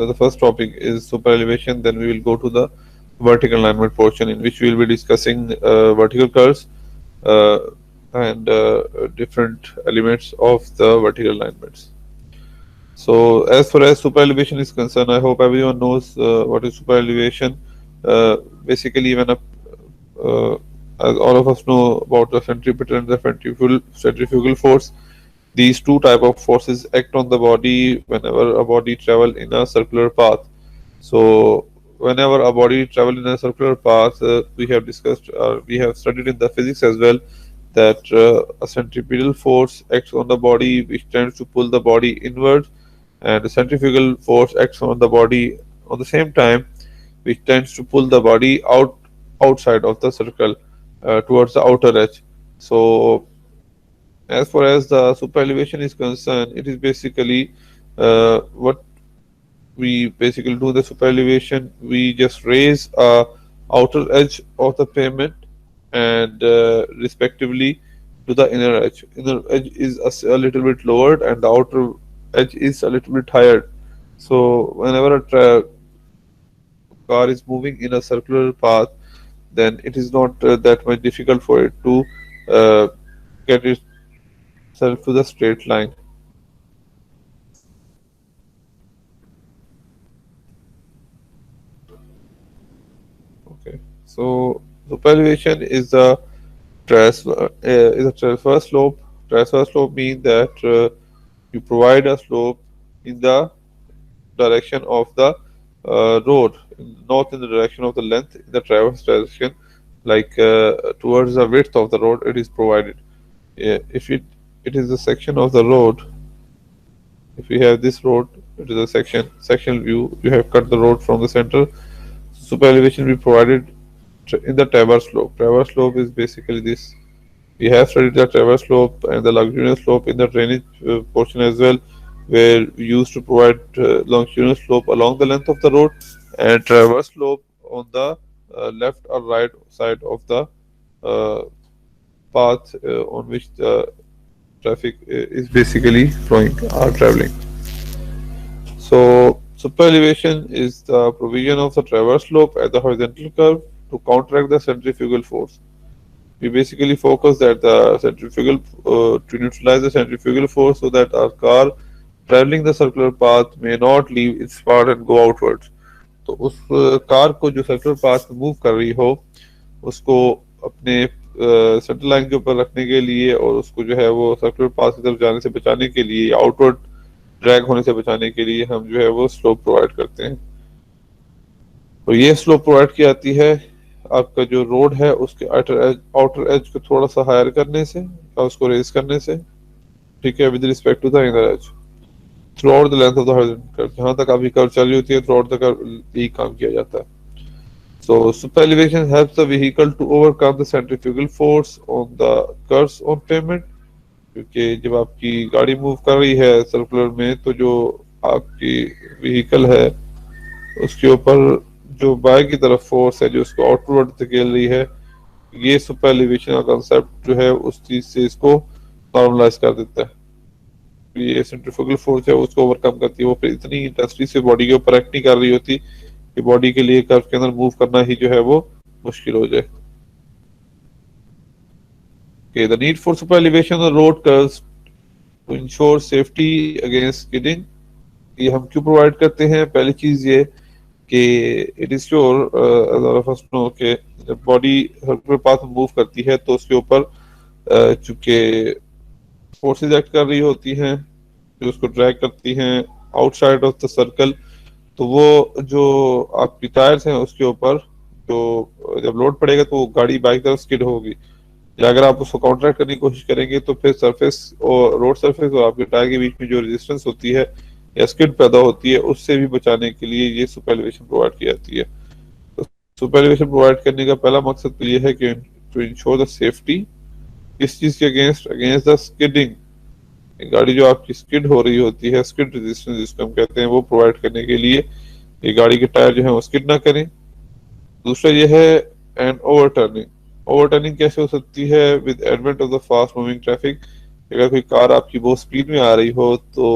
The first topic is super elevation. Then we will go to the vertical alignment portion, in which we will be discussing vertical curves uh, and different elements of the vertical alignments. So, as far as super elevation is concerned, I hope everyone knows what is super elevation. Basically, uh, as all of us know about the centripetal and the centrifugal force, these two type of forces act on the body whenever a body travel in a circular path. So whenever a body travel in a circular path, we have discussed, we have studied in the physics as well, that a centripetal force acts on the body, which tends to pull the body inward, and the centrifugal force acts on the body on the same time, which tends to pull the body outside of the circle towards the outer edge. So as far as the super elevation is concerned, it is basically what we basically do the super elevation. We just raise outer edge of the pavement and respectively to the inner edge. Inner edge is a little bit lowered and the outer edge is a little bit higher. So whenever a car is moving in a circular path, then it is not that much difficult for it to uh, get itself to the straight line. Okay, so super elevation is a transverse slope. Transverse slope means that you provide a slope in the direction of the road, not in the direction of the length, in the transverse direction, like towards the width of the road. It is provided. If it is a section of the road, if we have this road, it is a sectional view. You have cut the road from the center. Super elevation will be provided in the traverse slope. Traverse slope is basically this. We have studied the traverse slope and the longitudinal slope in the drainage portion as well, where we used to provide longitudinal slope along the length of the road and traverse slope on the left or right side of the uh, path on which the traffic is basically flowing or traveling. So, super elevation is the provision of the traverse slope at the horizontal curve to counteract the centrifugal force. We basically focus that the centrifugal to neutralize the centrifugal force so that our car traveling the circular path may not leave its path and go outwards. तो उस car को जो circular path में move कर रही हो उसको अपने सेंटर लाइन के ऊपर रखने के लिए और उसको जो है वो सर्कुलर पाथ की तरफ जाने से बचाने के लिए, आउटवर्ड ड्रैग होने से बचाने के लिए हम जो है वो स्लोप प्रोवाइड करते हैं। तो ये स्लोप प्रोवाइड की जाती है आपका जो रोड है उसके आउटर एज को थोड़ा सा हायर करने से या उसको रेज करने से, ठीक है, with respect to the inner edge throughout the length of the horizontal curve. जहां तक आपकी कर्व चल रही होती है थ्रू आउट द कर्व यही काम किया जाता है। So super elevation helps the vehicle to overcome the centrifugal force on the curves on pavement, क्योंकि जब आपकी गाड़ी मूव कर रही है सर्कुलर में तो जो आपकी व्हीकल है उसके ऊपर जो बाएं की तरफ फोर्स है जो उसको आउटवर्ड धकेल रही है, ये सुपर एलिवेशन का कंसेप्ट जो है उस चीज से इसको नॉर्मलाइज कर देता है। ये सेंट्रीफ्यूगल फोर्स है उसको ओवरकम करती है, वो फिर इतनी इंटेंसिटी से बॉडी के ऊपर एक्ट नहीं कर रही होती कि बॉडी के लिए कर्व के अंदर मूव करना ही जो है वो मुश्किल हो जाए। Okay, the need for super elevation on the road curves to ensure safety against skidding, ये हम क्यों प्रोवाइड करते हैं? पहली चीज ये कि it is sure first know कि जब बॉडी सर्कुलर पाथ में मूव करती है तो उसके ऊपर चूंकि फोर्सेस एक्ट कर रही होती हैं जो उसको ड्रैग करती हैं आउटसाइड ऑफ द सर्कल, तो वो जो आपकी टायर्स हैं उसके ऊपर जो जब लोड पड़ेगा तो वो गाड़ी बाइक तरफ स्किड होगी, या अगर आप उसको काउंटरैक्ट करने की कोशिश करेंगे तो फिर सरफेस और रोड सरफेस और आपके टायर के बीच में जो रेजिस्टेंस होती है या स्किड पैदा होती है उससे भी बचाने के लिए ये सुपर एलिवेशन प्रोवाइड की जाती है। तो सुपर एलिवेशन प्रोवाइड करने का पहला मकसद तो ये है कि टू इंश्योर द सेफ्टी, किस चीज के अगेंस्ट, अगेंस्ट द स्किडिंग। गाड़ी जो आपकी स्किड हो रही होती है, स्किड रेजिस्टेंस जिसको हम कहते हैं, वो प्रोवाइड करने के लिए ये गाड़ी के टायर जो है वो स्किड ना करें। दूसरा ये है एंड ओवरटर्निंग। ओवरटर्निंग कैसे हो सकती है? With advent of the fast moving traffic. अगर कोई कार आपकी बहुत स्पीड में आ रही हो तो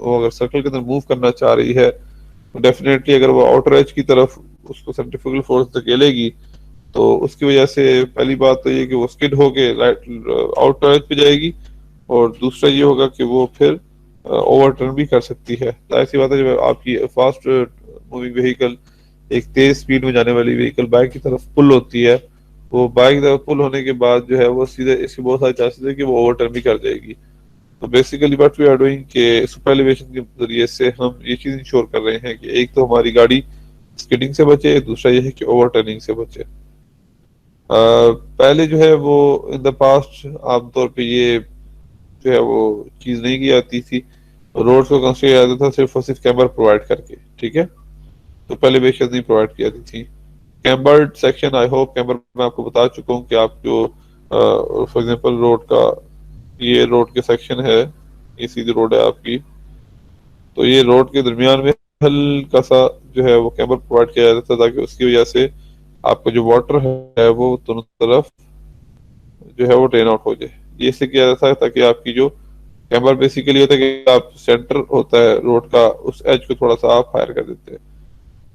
वो अगर सर्कल के अंदर मूव करना चाह रही है तो डेफिनेटली अगर वो आउटर एज की तरफ उसको सेंट्रीफ्यूगल फोर्स धकेलेगी तो उसकी वजह से पहली बात तो ये कि वो स्किड होके राइट आउटर एज पे जाएगी, और दूसरा ये होगा कि वो फिर ओवरटर्न भी कर सकती है। जाहिर सी बात है जब आपकी फास्ट मूविंग व्हीकल एक तेज स्पीड में जाने वाली व्हीकल बाइक की तरफ पुल होती है, वो बाइक की तरफ पुल होने के बाद जो है वो सीधे इसके बहुत सारे चांसेस है कि वो ओवरटर्न भी कर जाएगी। तो basically what we are doing के सुपर एलिवेशन के जरिए से हम ये चीज इंश्योर कर रहे हैं कि एक तो हमारी गाड़ी स्किडिंग से बचे, दूसरा ये है कि ओवरटर्निंग से बचे। पहले जो है वो इन द पास्ट आमतौर पे ये जो है वो चीज नहीं की जाती थी, रोड को कंस्ट्रक्ट किया जाता था सिर्फ और सिर्फ कैमर प्रोवाइड करके, ठीक है। तो पहले बेशक नहीं प्रोवाइड की जाती थी। Cambered section I hope camber मैं आपको बता चुका हूँ कि आप जो फॉर एग्जांपल रोड का ये रोड के सेक्शन है, ये सीधी रोड है आपकी, तो ये रोड के दरमियान में हल्का सा जो है वो कैम्बर प्रोवाइड किया जाता था ताकि उसकी वजह से आपका जो वाटर है वो दोनों तरफ जो है वो ड्रेन आउट हो जाए। ये इससे किया जाता है ताकि आपकी जो कैम्बर बेसिकली होता है कि आप सेंटर होता है रोड का उस एज को थोड़ा सा आप हायर कर देते हैं।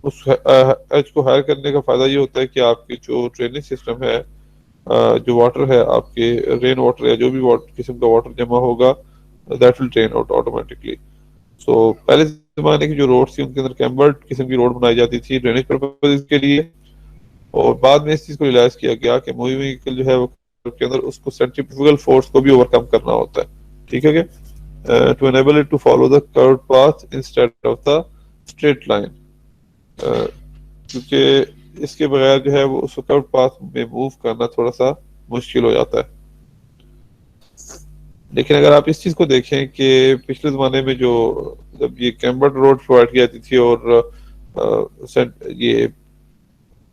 उस एज को हायर करने का फायदा ये होता है कि आपकी जो ड्रेनेज सिस्टम है, जो वाटर है आपके रेन वाटर या जो भी वाटर किस्म का वाटर जमा होगा that will drain out automatically. So पहले जमाने की जो रोड थी उनके अंदर कैम्बर्ड किस्म की रोड बनाई जाती थी ड्रेनेज पर्पज के लिए, और बाद में इस चीज को रियलाइज किया गया कि मूविंग व्हीकल जो है वो के अंदर उसको सेंट्रीफ्यूगल फोर्स को भी ओवरकम करना होता है, ठीक है क्या, to enable it to follow the curved path instead of the straight line, क्योंकि इसके बगैर जो है वो उस कर्व्ड पाथ में मूव करना थोड़ा सा मुश्किल हो जाता है। लेकिन अगर आप इस चीज को देखें कि पिछले जमाने में जो जब ये कैम्बर्ड रोड प्रोवाइड की जाती थी और ये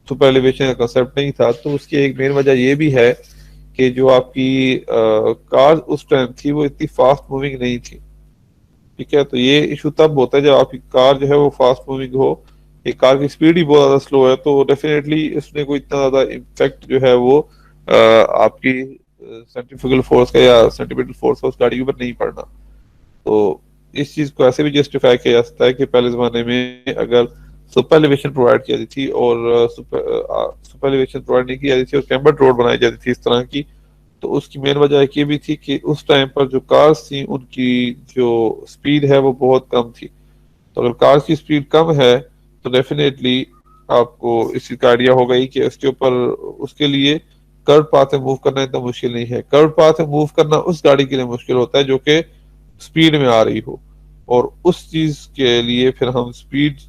सुपर एलिवेशन का कंसेप्ट नहीं था, तो उसकी एक मेन वजह ये भी है कि जो आपकी कार उस टाइम थी वो इतनी फास्ट मूविंग नहीं थी, ठीक है। तो ये इशू तब होता है जब आपकी कार जो है वो फास्ट मूविंग हो, एक कार की स्पीड ही बहुत ज्यादा स्लो है तो डेफिनेटली इसमें कोई इतना ज्यादा इम्पैक्ट जो है वो आपकी सेंट्रीफ्यूगल फोर्स का या सेंटीमीटल फोर्स का उस गाड़ी के ऊपर नहीं पड़ना। तो इस चीज को ऐसे भी जस्टिफाई किया जा सकता है कि पहले जमाने में अगर सुपर एलिवेशन प्रोवाइड की जाती थी और सुपर एलिवेशन प्रोवाइड नहीं की जाती थी और कैम्बर्ड रोड बनाई जाती थी इस तरह की, तो उसकी मेन वजह एक ये भी थी कि उस टाइम पर जो कार्स थी उनकी जो स्पीड है वो बहुत कम थी। तो अगर कार्स की स्पीड कम है तो डेफिनेटली आपको इसी का आइडिया होगा ही कि उसके ऊपर उसके लिए कर्व पाथ में मूव करना इतना मुश्किल नहीं है। कर्व पाथ में मूव करना उस गाड़ी के लिए मुश्किल होता है जो कि स्पीड में आ रही हो, और उस चीज के लिए फिर हम स्पीड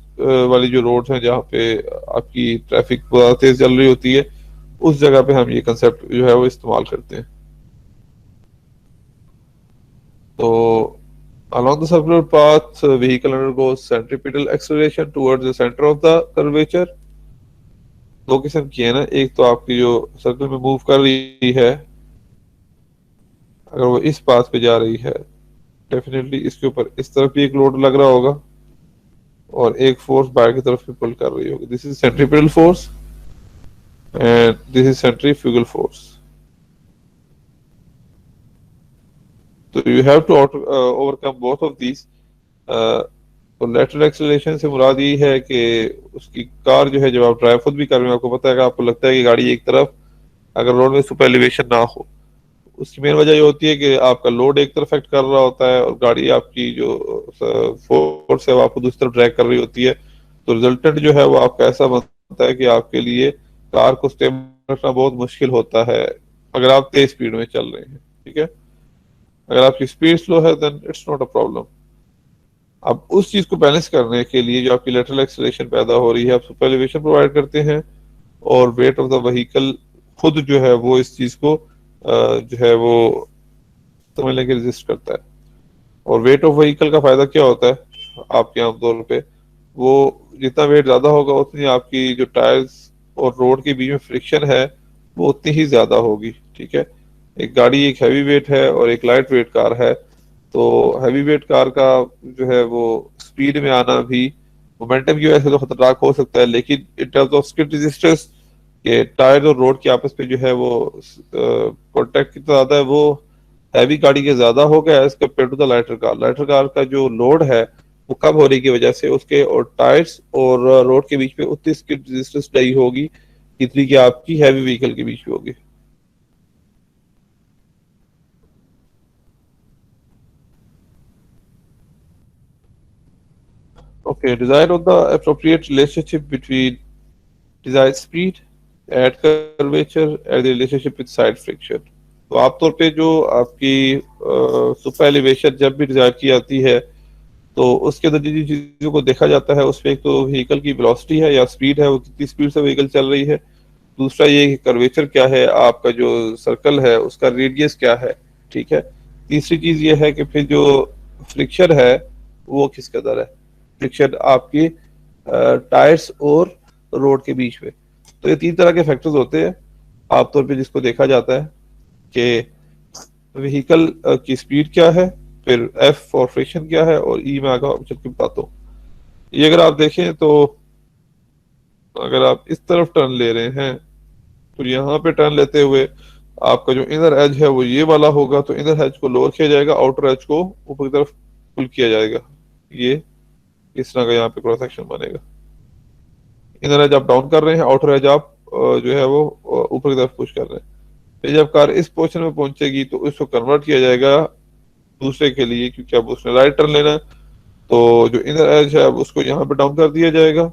वाली जो रोड है जहाँ पे आपकी ट्रैफिक बहुत तेज चल रही होती है उस जगह पे हम ये कंसेप्ट जो है वो इस्तेमाल करते हैं। तो along the circular path vehicle undergoes centripetal acceleration towards the center of the curvature। दो किस्म की है ना, एक तो आपकी जो सर्कल में मूव कर रही है अगर वो इस पाथ पे जा रही है डेफिनेटली इसके ऊपर इस तरफ भी एक लोड लग रहा होगा और एक फोर्स बाहर की तरफ भी पुल कर रही होगी। This is centripetal force and this is centrifugal force. तो you have to overcome both of these. तो लेटरल एक्सेलरेशन से मुराद ये है कि उसकी कार जो है जब आप ड्राइव खुद भी कर रहे हो आपको पता है कि आपको लगता है कि गाड़ी एक तरफ अगर रोड में सुपर एलिवेशन ना हो, उसकी मेन वजह ये होती है कि आपका लोड एक तरफ एक्ट कर रहा होता है और गाड़ी आपकी जो फोर्स है वो आपको दूसरी तरफ ड्रैग कर रही होती है। तो रिजल्टेंट जो है वो आपका ऐसा बनता है कि आपके लिए कार को स्टेबल रखना बहुत मुश्किल होता है अगर आप तेज स्पीड में चल रहे हैं, ठीक है। अगर आपकी स्पीड स्लो है then it's not a problem. अब उस चीज को बैलेंस करने के लिए जो आपकी लेटरल एक्सेलरेशन पैदा हो रही है आप सुपर एलिवेशन प्रोवाइड करते हैं और वेट ऑफ द व्हीकल खुद जो है वो इस चीज को जो है वो समझ लें कि रेजिस्ट करता है। और वेट ऑफ व्हीकल का फायदा क्या होता है आपके आमतौर पे, वो जितना वेट ज्यादा होगा उतनी आपकी जो टायर्स और रोड के बीच में फ्रिक्शन है वो उतनी ही ज्यादा होगी, ठीक है। एक गाड़ी एक हैवी वेट है और एक लाइट वेट कार है, तो हैवी वेट कार का जो है वो स्पीड में आना भी मोमेंटम की वजह से तो खतरनाक हो सकता है, लेकिन in terms of skid resistance के टायर और रोड के आपस पे जो है वो कांटेक्ट कितना ज्यादा है वो हैवी गाड़ी के ज्यादा हो गया as compared to the lighter car का जो लोड है वो कम होने की वजह से उसके और टायर्स और रोड के बीच में उतनी स्किड रेजिस्टेंस नहीं होगी जितनी कि आपकी हैवी व्हीकल के बीच में होगी। Okay, design on the appropriate relationship between desired speed, add curvature, and the relationship with side friction। तो आमतौर पे जो आपकी सुपर एलिवेशन जब भी डिजाइन की जाती है तो उसके अंदर जिन जिन चीजों को देखा जाता है उसमें एक तो व्हीकल की वेलोसिटी है या स्पीड है, वो कितनी स्पीड से व्हीकल चल रही है। दूसरा ये कि कर्वेचर क्या है, आपका जो सर्कल है उसका रेडियस क्या है, ठीक है। तीसरी चीज ये है कि फिर जो फ्रिक्शन है वो किस कदर है, फ्रिक्शन आपकी टायर्स और रोड के बीच में। तो ये तीन तरह के फैक्टर्स होते हैं आमतौर पे जिसको देखा जाता है कि व्हीकल की स्पीड क्या है, फिर एफ फॉर फ्रिक्शन क्या है, और ई में आगे चल के बताता हूँ। ये अगर आप देखें तो अगर आप इस तरफ टर्न ले रहे हैं तो यहाँ पे टर्न लेते हुए आपका जो इनर एज है वो ये वाला होगा, तो इनर एज को लोअर किया जाएगा, आउटर एज को ऊपर की तरफ पुल किया जाएगा। ये इस तरह का यहाँ पे क्रॉस सेक्शन बनेगा। इनर एज आप डाउन कर रहे हैं, आउटर एज आप जो है वो ऊपर की तरफ पुश कर रहे हैं। फिर जब कार इस पोजिशन में पहुंचेगी तो इसको कन्वर्ट किया जाएगा दूसरे के लिए, क्योंकि अब उसने राइट टर्न लेना है, तो जो इनर एज है अब उसको यहाँ पे डाउन कर दिया जाएगा।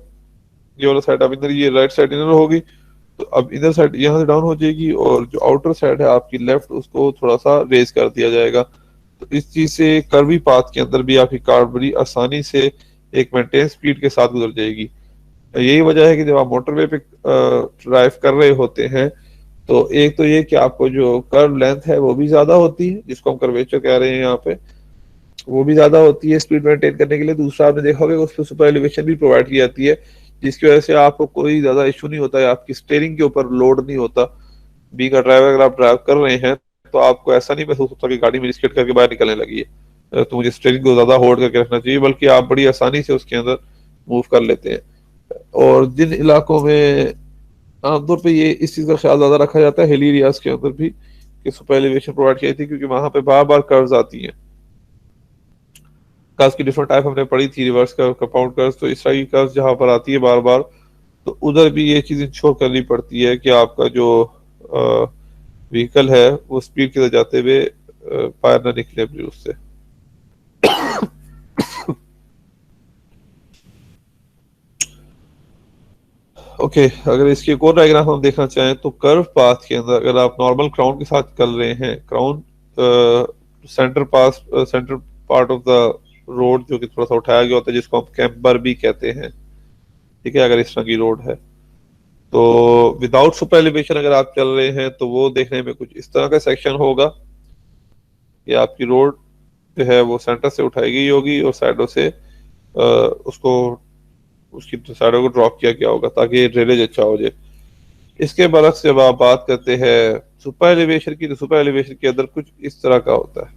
ये वाला साइड अब इनर, ये राइट साइड इनर होगी, तो अब इधर साइड यहाँ से डाउन हो जाएगी, और जो आउटर साइड है आपकी लेफ्ट उसको थोड़ा सा रेज कर दिया जाएगा। तो इस चीज से कर्वी पाथ के अंदर भी आपकी कार बड़ी आसानी से एक मेंटेन स्पीड के साथ गुजर जाएगी। यही वजह है कि जब आप मोटरवे पे ड्राइव कर रहे होते हैं तो एक तो ये कि आपको जो कर्व लेंथ है वो भी ज्यादा होती है, जिसको हम कर्वेचर कह रहे हैं यहाँ पे, वो भी ज्यादा होती है स्पीड मेंटेन करने के लिए। दूसरा आपने देखा होगा उस पर सुपर एलिवेशन भी प्रोवाइड की जाती है, जिसकी वजह से आपको कोई ज्यादा इशू नहीं होता है, आपकी स्टेयरिंग के ऊपर लोड नहीं होता। बीइंग अ ड्राइवर अगर आप ड्राइव कर रहे हैं तो आपको ऐसा नहीं महसूस होता कि गाड़ी मेरी स्किड करके बाहर निकलने लगी है, तो मुझे स्टेयरिंग को ज्यादा होल्ड करके रखना चाहिए, बल्कि आप बड़ी आसानी से उसके अंदर मूव कर लेते हैं। और जिन इलाकों में आमतौर पे ये इस चीज का ख्याल ज्यादा रखा जाता है हिली एरियाज के अंदर भी कि सुपर एलिवेशन प्रोवाइड की जाती है, क्योंकि वहां पे बार बार कर्व्स आती हैं। कर्व्स की डिफरेंट टाइप हमने पढ़ी थी, रिवर्स कर्व, कंपाउंड कर्व्स, तो इस तरह की कर्व्स जहां पर आती है बार बार, तो उधर भी ये चीज इंश्योर करनी पड़ती है कि आपका जो व्हीकल है वो स्पीड के साथ जाते हुए फायर ना निकले अपनी उससे। ओके, अगर इसकी एक और डायग्राम हम देखना चाहें तो कर्व पाथ के अंदर अगर आप नॉर्मल क्राउन के साथ चल रहे हैं, crown centre part of the road जो कि थोड़ा सा उठाया गया होता है, जिसको हम कैम्बर भी कहते हैं, ठीक है। अगर इस तरह की रोड है तो विदाउट सुपर एलिवेशन अगर आप चल रहे हैं तो वो देखने में कुछ इस तरह का सेक्शन होगा कि आपकी रोड जो है वो सेंटर से उठाई गई होगी और साइडों से उसको उसकी साइडों को ड्रॉप किया गया होगा ताकि ड्रेनेज अच्छा हो जाए। इसके बरक्स जब आप बात करते हैं सुपर एलिवेशन की, तो सुपर एलिवेशन के अंदर कुछ इस तरह का होता है।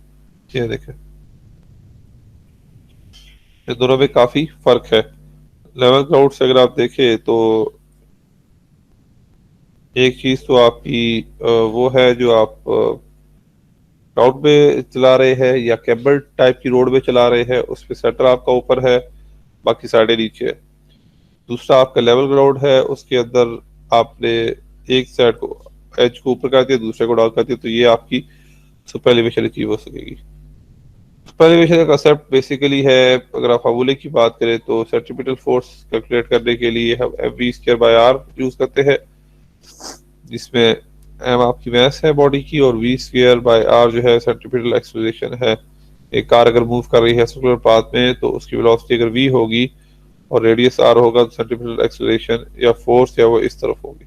ये देखें, ये दोनों में काफी फर्क है। लेवल ग्राउंड से अगर आप देखें तो एक चीज तो आपकी वो है जो आप क्राउड पे चला रहे हैं या केबल टाइप की रोड पे चला रहे हैं, उस पे सेंटर आपका ऊपर है, बाकी साइडें नीचे है। दूसरा आपका लेवल ग्राउंड है, उसके अंदर आपने एक साइड को एज को ऊपर कर दिया, दूसरे को डाउन कर दिया, तो ये आपकी सुपर एलिवेशन अचीव हो सकेगी। सुपर एलिवेशन का कंसेप्ट बेसिकली है, अगर आप फार्मूले की बात करें तो सेंट्रीपिटल फोर्स कैलकुलेट करने के लिए हम mv²/r यूज करते हैं, जिसमें एम आपकी मास है बॉडी की और v²/r जो है सेंट्रीपिटल एक्सेलरेशन है। एक कार अगर मूव कर रही है सर्कुलर पाथ में तो उसकी वेलोसिटी अगर v होगी और रेडियस r होगा तो सेंट्रीपिटल एक्सेलरेशन या फोर्स या वो इस तरफ होगी,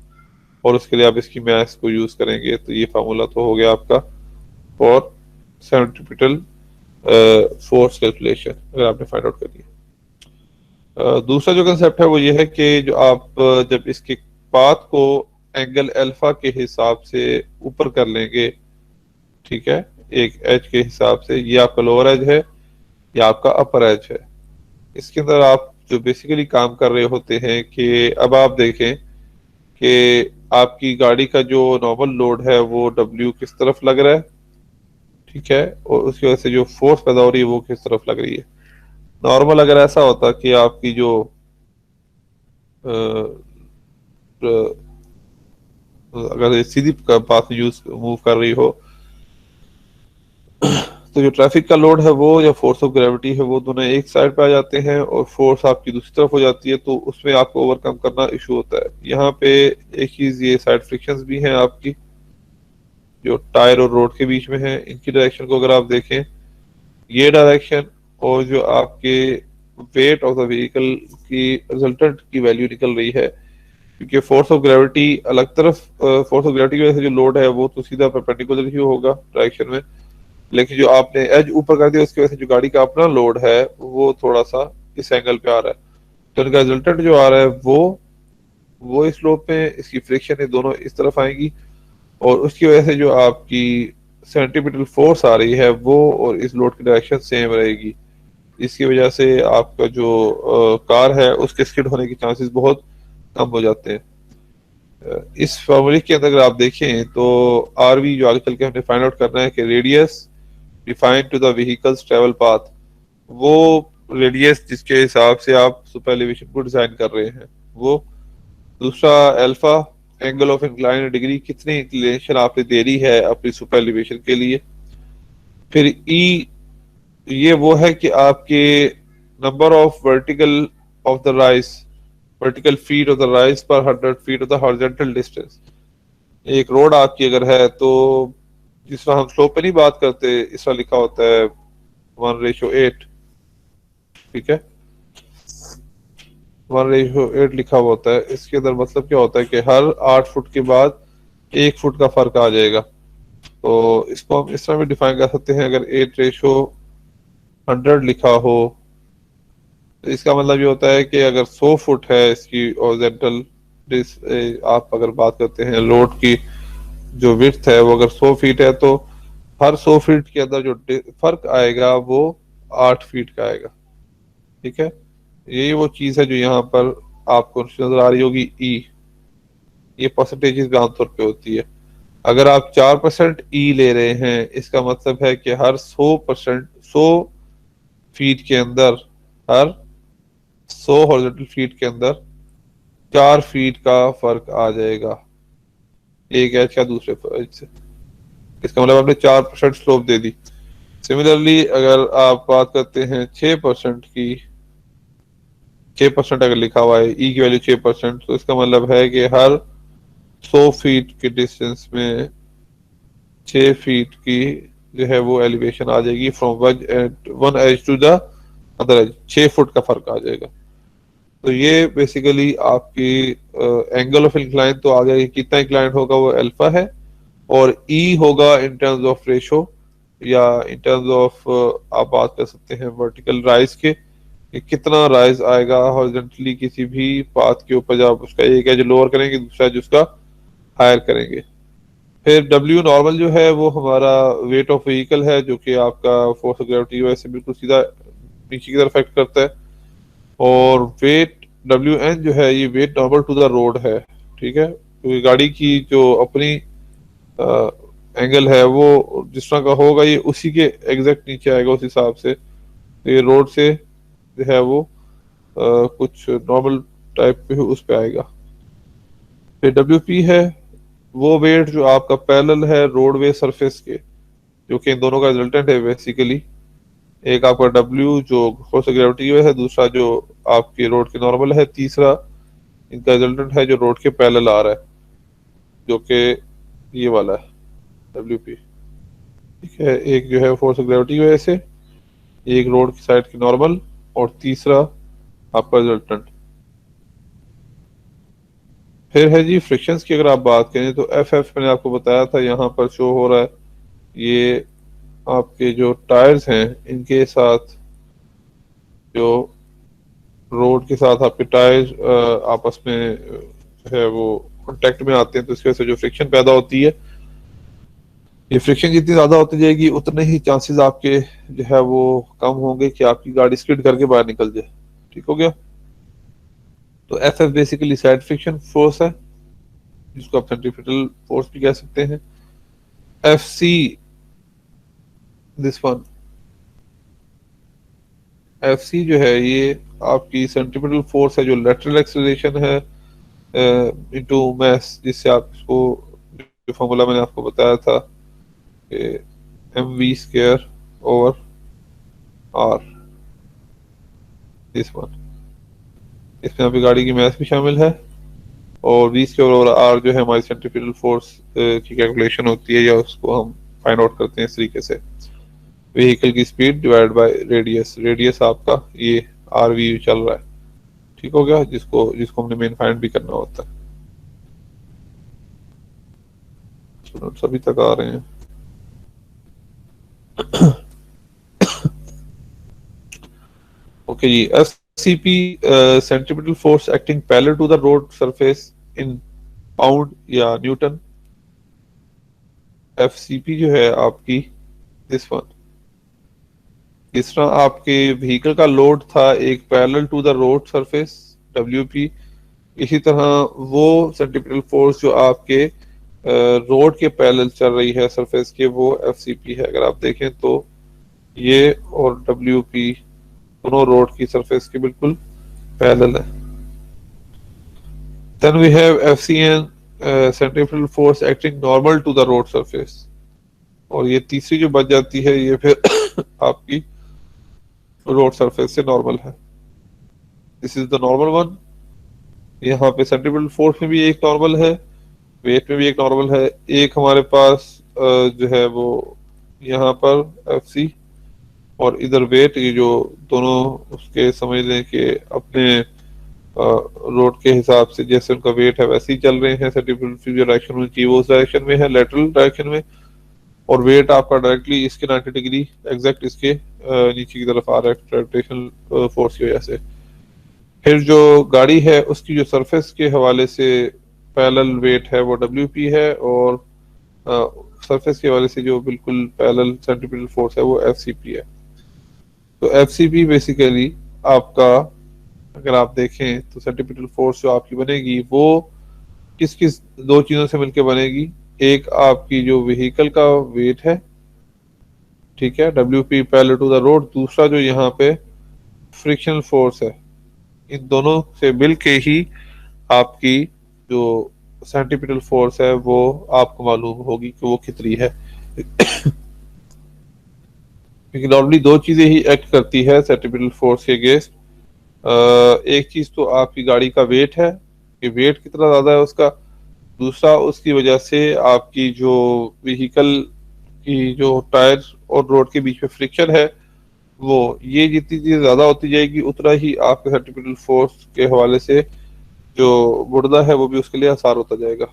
और उसके लिए आप इसकी मास को यूज करेंगे। तो ये फार्मूला तो हो गया आपका फॉर सेंट्रीपिटल फोर्स कैलकुलेशन, अगर आपने फाइंड आउट कर लिया। दूसरा जो कंसेप्ट है वो ये है कि जो आप जब इसके पाथ को एंगल अल्फा के हिसाब से ऊपर कर लेंगे, ठीक है, एक एज के हिसाब से, ये आपका लोअर एज है या आपका अपर एज है। इसके अंदर आप जो बेसिकली काम कर रहे होते हैं कि अब आप देखें कि आपकी गाड़ी का जो नॉर्मल लोड है वो डब्ल्यू किस तरफ लग रहा है, ठीक है, और उसकी वजह से जो फोर्स पैदा हो रही है वो किस तरफ लग रही है। नॉर्मल अगर ऐसा होता कि आपकी जो अ, अगर ये सीधी पाथ यूज मूव कर रही हो, तो जो ट्रैफिक का लोड है वो या फोर्स ऑफ ग्रेविटी है वो दोनों एक साइड पे आ जाते हैं और फोर्स आपकी दूसरी तरफ हो जाती है, तो उसमें आपको ओवरकम करना इशू होता है। यहाँ पे एक चीज, ये साइड फ्रिक्शंस भी हैं आपकी जो टायर और रोड के बीच में है। इनकी डायरेक्शन को अगर आप देखें, ये डायरेक्शन और जो आपके वेट ऑफ द व्हीकल की रिजल्टेंट की वैल्यू निकल रही है, क्योंकि फोर्स ऑफ ग्रेविटी अलग तरफ, फोर्स ऑफ ग्रेविटी की वजह से जो लोड है वो तो सीधा परपेंडिकुलर ही होगा डायरेक्शन में, लेकिन जो आपने एज ऊपर कर दिया उसकी वजह से जो गाड़ी का अपना लोड है वो थोड़ा सा इस एंगल पे आ रहा है, तो इनका रिजल्टेंट जो आ रहा है वो इस स्लोप पे, इसकी फ्रिक्शन है दोनों इस तरफ आएंगी, और उसकी वजह से जो आपकी सेंटीपिटल फोर्स आ रही है वो और इस लोड की डायरेक्शन सेम रहेगी। इसकी वजह से आपका जो कार है उसके स्किड होने के चांसेस बहुत कम हो जाते हैं। इस फॉर्मूले के अंदर अगर आप देखें तो आरवी जो आगे चल के हमने फाइंड आउट करना है कि radius defined to the vehicle's travel path, वो रेडियस जिसके हिसाब से आप सुपर एलिवेशन को डिजाइन कर रहे हैं वो। दूसरा alpha, angle of incline degree, कितनी इंक्लिनेशन आपने दे रही है अपनी सुपर एलिवेशन के लिए। फिर ई, ये वो है कि आपके number of vertical of the rise, vertical feet of the rise पर 100 feet of the horizontal distance. एक रोड आपकी अगर है तो जिस तरह हम स्लोप पे नहीं बात करते, इस तरह लिखा होता है 1:8, ठीक है, 1:8 लिखा हुआ होता है। इसके अंदर मतलब क्या होता है कि हर 8 फुट के बाद 1 फुट का फर्क आ जाएगा। तो इसको हम इस तरह भी डिफाइन कर सकते हैं, अगर 8:100 लिखा हो तो इसका मतलब ये होता है कि अगर 100 फुट है इसकी हॉरिजॉन्टल, आप अगर बात करते हैं लोड की जो विड्थ है वो अगर 100 फीट है, तो हर 100 फीट के अंदर जो फर्क आएगा वो 8 फीट का आएगा। ठीक है, यही वो चीज है जो यहाँ पर आपको नजर आ रही होगी ई। ये परसेंटेज भी आमतौर पे होती है। अगर आप 4% ई ले रहे हैं, इसका मतलब है कि हर 100%, 100 फीट के अंदर, हर 100 हॉरिजॉन्टल फीट के अंदर 4 फीट का फर्क आ जाएगा एक एज का दूसरे एज से। इसका मतलब आपने 4% स्लोप दे दी। सिमिलरली अगर आप बात करते हैं 6% की, 6% अगर लिखा हुआ है ई की वैल्यू 6%, तो इसका मतलब है कि हर 100 फीट के डिस्टेंस में 6 फीट की जो है वो एलिवेशन आ जाएगी from one edge to the other edge, 6 foot का फर्क आ जाएगा। तो ये बेसिकली आपकी एंगल ऑफ इंक्लाइन, तो आगे कितना इंक्लाइन होगा वो अल्फा है, और ई होगा इन टर्म्स ऑफ रेशो, या इन टर्म्स ऑफ आप बात कर सकते हैं वर्टिकल राइज के, कि कितना राइज आएगा हॉरिजॉन्टली किसी भी पाथ के ऊपर जब आप उसका एक एज लोअर करेंगे दूसरा एज उसका हायर करेंगे। फिर डब्ल्यू नॉर्मल जो है वो हमारा वेट ऑफ व्हीकल है, जो कि आपका फोर्स ऑफ ग्रेविटी वजह से बिल्कुल सीधा नीचे की तरफ इफेक्ट करता है। और वेट डब्ल्यू एन जो है ये weight normal to the road है। ठीक है, क्योंकि गाड़ी की जो अपनी एंगल है वो जिस तरह का होगा ये उसी के एग्जैक्ट नीचे आएगा उस हिसाब से। तो ये रोड से जो है वो कुछ नॉर्मल टाइप पे उस पे आएगा। फिर डब्ल्यू पी है वो वेट जो आपका पैरेलल है रोडवे सरफेस के, जो कि इन दोनों का रिजल्टेंट है बेसिकली। एक आपका डब्ल्यू जो फोर्स ऑफ ग्रेविटी है, दूसरा जो आपकी रोड के नॉर्मल है, तीसरा इनका रिजल्टेंट है जो रोड के पैरेलल आ रहा है, जो कि ये वाला है डब्ल्यू पी। ठीक है, एक जो है फोर्स ऑफ ग्रेविटी की वजह से, एक रोड की साइड की नॉर्मल, और तीसरा आपका रिजल्टेंट। फिर है जी फ्रिक्शंस की अगर आप बात करें तो एफ एफ मैंने आपको बताया था यहाँ पर शो हो रहा है। ये आपके जो टायर्स हैं इनके साथ, जो रोड के साथ आपके टायर आपस में जो है वो कांटेक्ट में आते हैं, तो इसकी वजह से जो फ्रिक्शन पैदा होती है, ये फ्रिक्शन जितनी ज्यादा होती जाएगी उतने ही चांसेस आपके जो है वो कम होंगे कि आपकी गाड़ी स्किड करके बाहर निकल जाए। ठीक हो गया। तो F F basically side friction force है, जिसको आप सेंट्रीफ्यूगल फोर्स भी कह सकते हैं। F C this one F C जो है ये आपकी सेंट्रीपिटल फोर्स है, जो लेटरल एक्सेलरेशन है इनटू मास, जिससे आप इसको, जो फॉर्मूला मैंने आपको बताया था कि M V square over R, this one, इसमें अभी गाड़ी की मास भी शामिल है, और वी स्क्वायर ओवर आर जो है हमारी सेंट्रीपिटल फोर्स की कैलकुलेशन होती है, या उसको हम फाइंड आउट करते हैं इस तरीके से, व्हीकल की speed divide by radius, radius आपका ये आर वी चल रहा है, ठीक हो गया, जिसको जिसको हमने मेन फाइंड भी करना होता है। स्टूडेंट्स अभी तक आ रहे हैं? ओके जी, S C P centripetal force acting parallel to the road surface in pound या न्यूटन। एफ सी पी जो है आपकी दिस वन, इस तरह आपके व्हीकल का लोड था एक parallel to the road surface W P, इसी तरह वो सेंट्रीपिटल फोर्स जो आपके रोड के पैरेलल चल रही है सरफेस के, वो एफ सी पी है। अगर आप देखें तो ये और डब्ल्यू पी दोनों रोड की सरफेस के बिल्कुल पैरेलल है। Then we have F C N centripetal force acting normal to the road surface, और ये तीसरी जो बच जाती है ये फिर आपकी रोड सरफेस से नॉर्मल है। This is the normal one. यहाँ पे सेंट्रीपिटल फोर्स में भी एक नॉर्मल है, वेट में भी एक नॉर्मल है, एक हमारे पास जो है वो यहाँ पर एफ सी, और इधर वेट, ये जो दोनों उसके समझ लें कि अपने रोड के हिसाब से जैसे उनका वेट है वैसे ही चल रहे हैं। सेंट्रीपिटल जो डायरेक्शन में चाहिए वो उस डायरेक्शन में है, लेटरल डायरेक्शन में, और वेट आपका डायरेक्टली इसके 90 डिग्री एग्जैक्ट इसके नीचे की तरफ आ रहा है ग्रेविटेशनल फोर्स की वजह से। फिर जो गाड़ी है उसकी जो सरफेस के हवाले से पैरेलल वेट है वो डब्ल्यू पी है, और सरफेस के हवाले से जो बिल्कुल पैरेलल सेंट्रीपिटल फोर्स है वो एफ सी पी है। तो एफ सी पी बेसिकली आपका, अगर आप देखें तो सेंट्रीपिटल फोर्स जो आपकी बनेगी वो किस किस दो चीजों से मिलकर बनेगी। एक आपकी जो व्हीकल का वेट है, ठीक है, W P parallel to the road, दूसरा जो यहाँ पे फ्रिक्शनल फोर्स है, इन दोनों से मिल के ही आपकी जो सेंट्रीपिटल फोर्स है वो आपको मालूम होगी कि वो कितनी है। क्योंकि नॉर्मली दो चीजें ही एक्ट करती है सेंट्रीपिटल फोर्स के अगेंस्ट। एक चीज तो आपकी गाड़ी का वेट है कि वेट कितना ज्यादा है उसका, दूसरा उसकी वजह से आपकी जो व्हीकल की जो टायर और रोड के बीच में फ्रिक्शन है वो, ये जितनी चीज ज्यादा होती जाएगी उतना ही आपके सेंट्रीपिटल फोर्स के हवाले से जो मुर्दा है वो भी उसके लिए आसार होता जाएगा।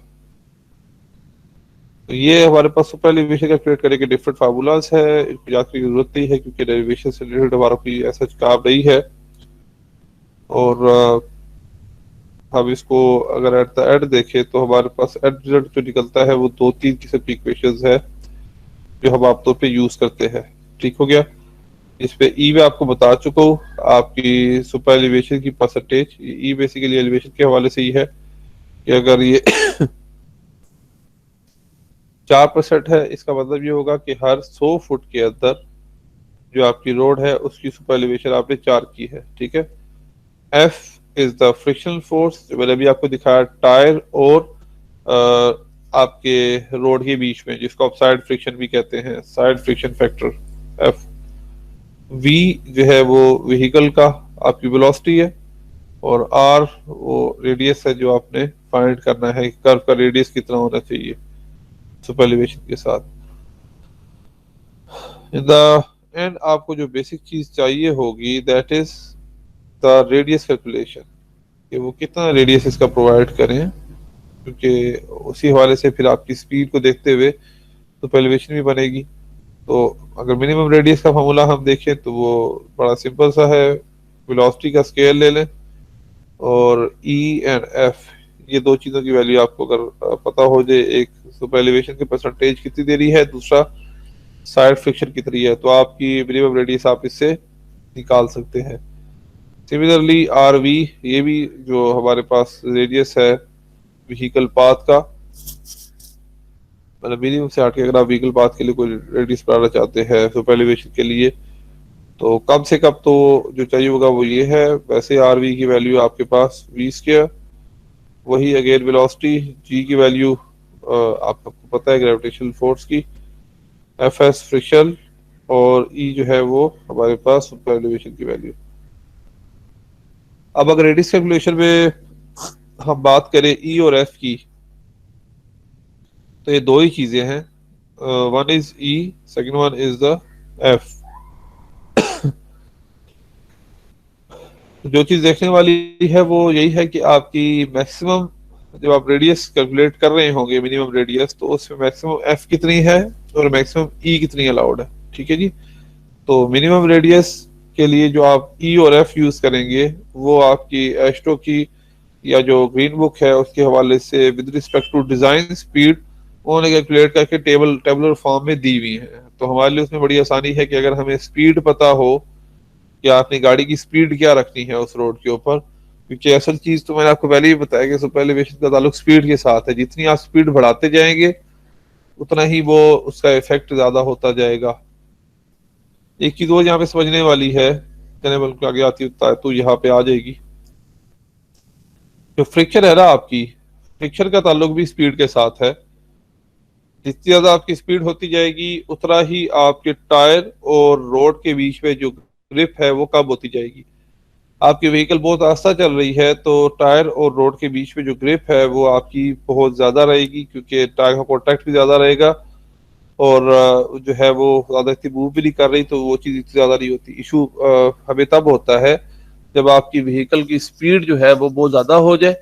तो ये हमारे पास सुपर एलिवेशन का क्रिएट करने के डिफरेंट फार्मूलाज है, इसको याद करने की जरूरत नहीं है क्योंकि डेरिवेशन से रिलेटेड हमारा कोई ऐसा काम नहीं है। और हम इसको अगर एट द एंड देखें तो हमारे पास एंड रिजल्ट जो निकलता है वो दो तीन किस्म की इक्वेशंस है जो हम आमतौर पे यूज करते हैं। ठीक हो गया। इस पे ई में आपको बता चुका हूँ आपकी सुपर एलिवेशन की परसेंटेज। ई बेसिकली एलिवेशन के हवाले से ही है कि अगर ये 4% है, इसका मतलब ये होगा कि हर 100 फुट के अंदर जो आपकी रोड है उसकी सुपर एलिवेशन आपने 4 की है। ठीक है। F is the frictional force जो मैंने अभी आपको दिखाया टायर और आपके रोड के बीच में, जिसको आप साइड फ्रिक्शन भी कहते हैं, side friction factor F. V जो है वो व्हीकल का आपकी वेलोसिटी है, और आर वो रेडियस है जो आपने फाइंड करना है, कर्व का रेडियस कितना होना चाहिए सुपर एलिवेशन के साथ। इन द एंड आपको जो बेसिक चीज चाहिए होगी that is the radius calculation, कि वो कितना रेडियस इसका प्रोवाइड करें, क्योंकि उसी हवाले से फिर आपकी स्पीड को देखते हुए सुपर एलिवेशन भी बनेगी। तो अगर मिनिमम रेडियस का फार्मूला हम देखें तो वो बड़ा सिंपल सा है, वेलोसिटी का स्केल ले लें और ई एंड एफ, ये दो चीजों की वैल्यू आपको अगर पता हो जाए, एक सुपर एलिवेशन की परसेंटेज कितनी दे रही है, दूसरा साइड फ्रिक्शन कितनी है, तो आपकी मिनिमम रेडियस आप इससे निकाल सकते हैं। सिमिलरली आर वी, ये भी जो हमारे पास रेडियस है व्हीकल पाथ का, मतलब मिनिमम से हट के अगर आप व्हीकल पाथ के लिए कोई रेडियस बढ़ाना चाहते हैं सुपर एलिवेशन के लिए, तो कम से कम तो जो चाहिए होगा वो ये है। वैसे आरवी की वैल्यू आपके पास वी स्क्वायर, वही अगेन वेलोसिटी जी की वैल्यू आपको पता है ग्रेविटेशनल फोर्स की, एफ एस फ्रिक्शन, और ई जो है वो हमारे पास सुपर एलिवेशन की वैल्यू। अब अगर रेडियस कैलकुलेशन में हम बात करें ई और एफ की, तो ये दो ही चीजें हैं, one is E, second one is the F. जो चीज देखने वाली है वो यही है कि आपकी मैक्सिमम, जब आप रेडियस कैलकुलेट कर रहे होंगे मिनिमम रेडियस, तो उसमें मैक्सिमम एफ कितनी है और मैक्सिमम ई कितनी अलाउड है। ठीक है जी। तो मिनिमम रेडियस के लिए जो आप ई और एफ यूज करेंगे वो आपकी एस्ट्रो की या जो ग्रीन बुक है उसके हवाले से with respect to design speed उन्होंने कैलकुलेट करके टेबलर फॉर्म में दी हुई है। तो हमारे लिए उसमें बड़ी आसानी है कि अगर हमें स्पीड पता हो कि आपने गाड़ी की स्पीड क्या रखनी है उस रोड के ऊपर, क्योंकि असल चीज तो मैंने आपको पहले ही बताया कि सुपर एलिवेशन का ताल्लुक स्पीड के साथ है। जितनी आप स्पीड बढ़ाते जाएंगे उतना ही वो उसका इफेक्ट ज्यादा होता जाएगा। एक चीज वो यहाँ पे समझने वाली है, जने बल्कि आगे आती है तो यहाँ पे आ जाएगी, जो फ्रिक्शन है ना आपकी, फ्रिक्शन का ताल्लुक भी स्पीड के साथ है। जितनी ज्यादा आपकी स्पीड होती जाएगी उतना ही आपके टायर और रोड के बीच में जो ग्रिप है वो कम होती जाएगी। आपकी व्हीकल बहुत आस्ता चल रही है तो टायर और रोड के बीच में जो ग्रिप है वो आपकी बहुत ज्यादा रहेगी, क्योंकि टायर का कॉन्टैक्ट भी ज्यादा रहेगा और जो है वो ज्यादा इतनी मूव भी नहीं कर रही, तो वो चीज इतनी ज्यादा नहीं होती। इशू हमें तब होता है जब आपकी व्हीकल की स्पीड जो है वो बहुत ज्यादा हो जाए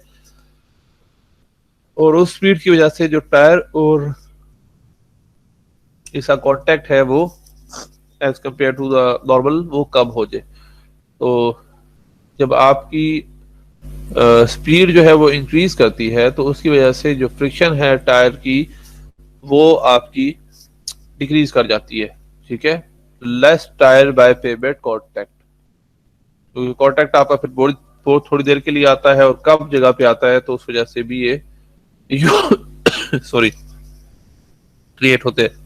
और उस स्पीड की वजह से जो टायर और इसका कांटेक्ट है वो as compared to the normal वो कम हो जाए। तो जब आपकी स्पीड जो है वो इंक्रीज करती है तो उसकी वजह से जो फ्रिक्शन है टायर की वो आपकी डिक्रीज कर जाती है। ठीक है, less tyre by pavement contact, क्योंकि कांटेक्ट आपका फिर बहुत थोड़ी देर के लिए आता है और कम जगह पे आता है, तो उस वजह से भी ये सॉरी क्रिएट होते हैं।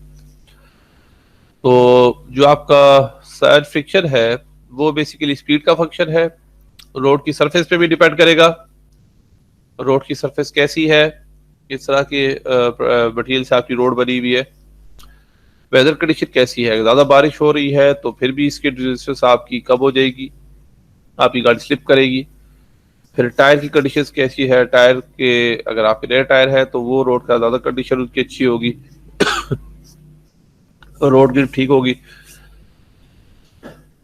तो जो आपका साइड फ्रिक्शन है वो बेसिकली स्पीड का फंक्शन है। रोड की सरफेस पे भी डिपेंड करेगा, रोड की सरफेस कैसी है, किस तरह के मटेरियल से आपकी रोड बनी हुई है, वेदर कंडीशन कैसी है। ज्यादा बारिश हो रही है तो फिर भी इसकी रेजिस्टेंस आपकी कम हो जाएगी, आपकी गाड़ी स्लिप करेगी। फिर टायर की कंडीशन कैसी है, टायर के अगर आपके नए टायर है तो वो रोड का ज्यादा कंडीशन उनकी अच्छी होगी रोड की ठीक होगी।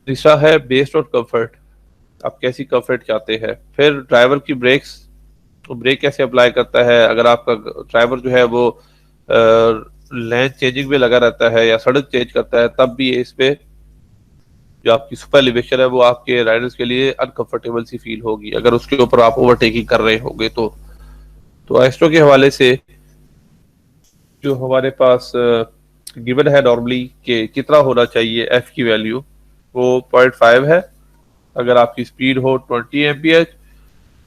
तीसरा है बेस्ड ऑन कंफर्ट, आप कैसी कंफर्ट चाहते हैं। फिर ड्राइवर की ब्रेक्स, तो ब्रेक कैसे अप्लाई करता है। अगर आपका ड्राइवर जो है वो लेन चेंजिंग में लगा रहता है या सड़क चेंज करता है, तब भी इस पे जो आपकी सुपर एलिवेशन है वो आपके राइडर्स के लिए अनकंफर्टेबल सी फील होगी अगर उसके ऊपर आप ओवरटेकिंग कर रहे होंगे। तो एस्ट्रो के हवाले से जो हमारे पास गिवन है नॉर्मली कि कितना होना चाहिए एफ की वैल्यू, वो 0.5 है अगर आपकी स्पीड हो 20 एमपीएच,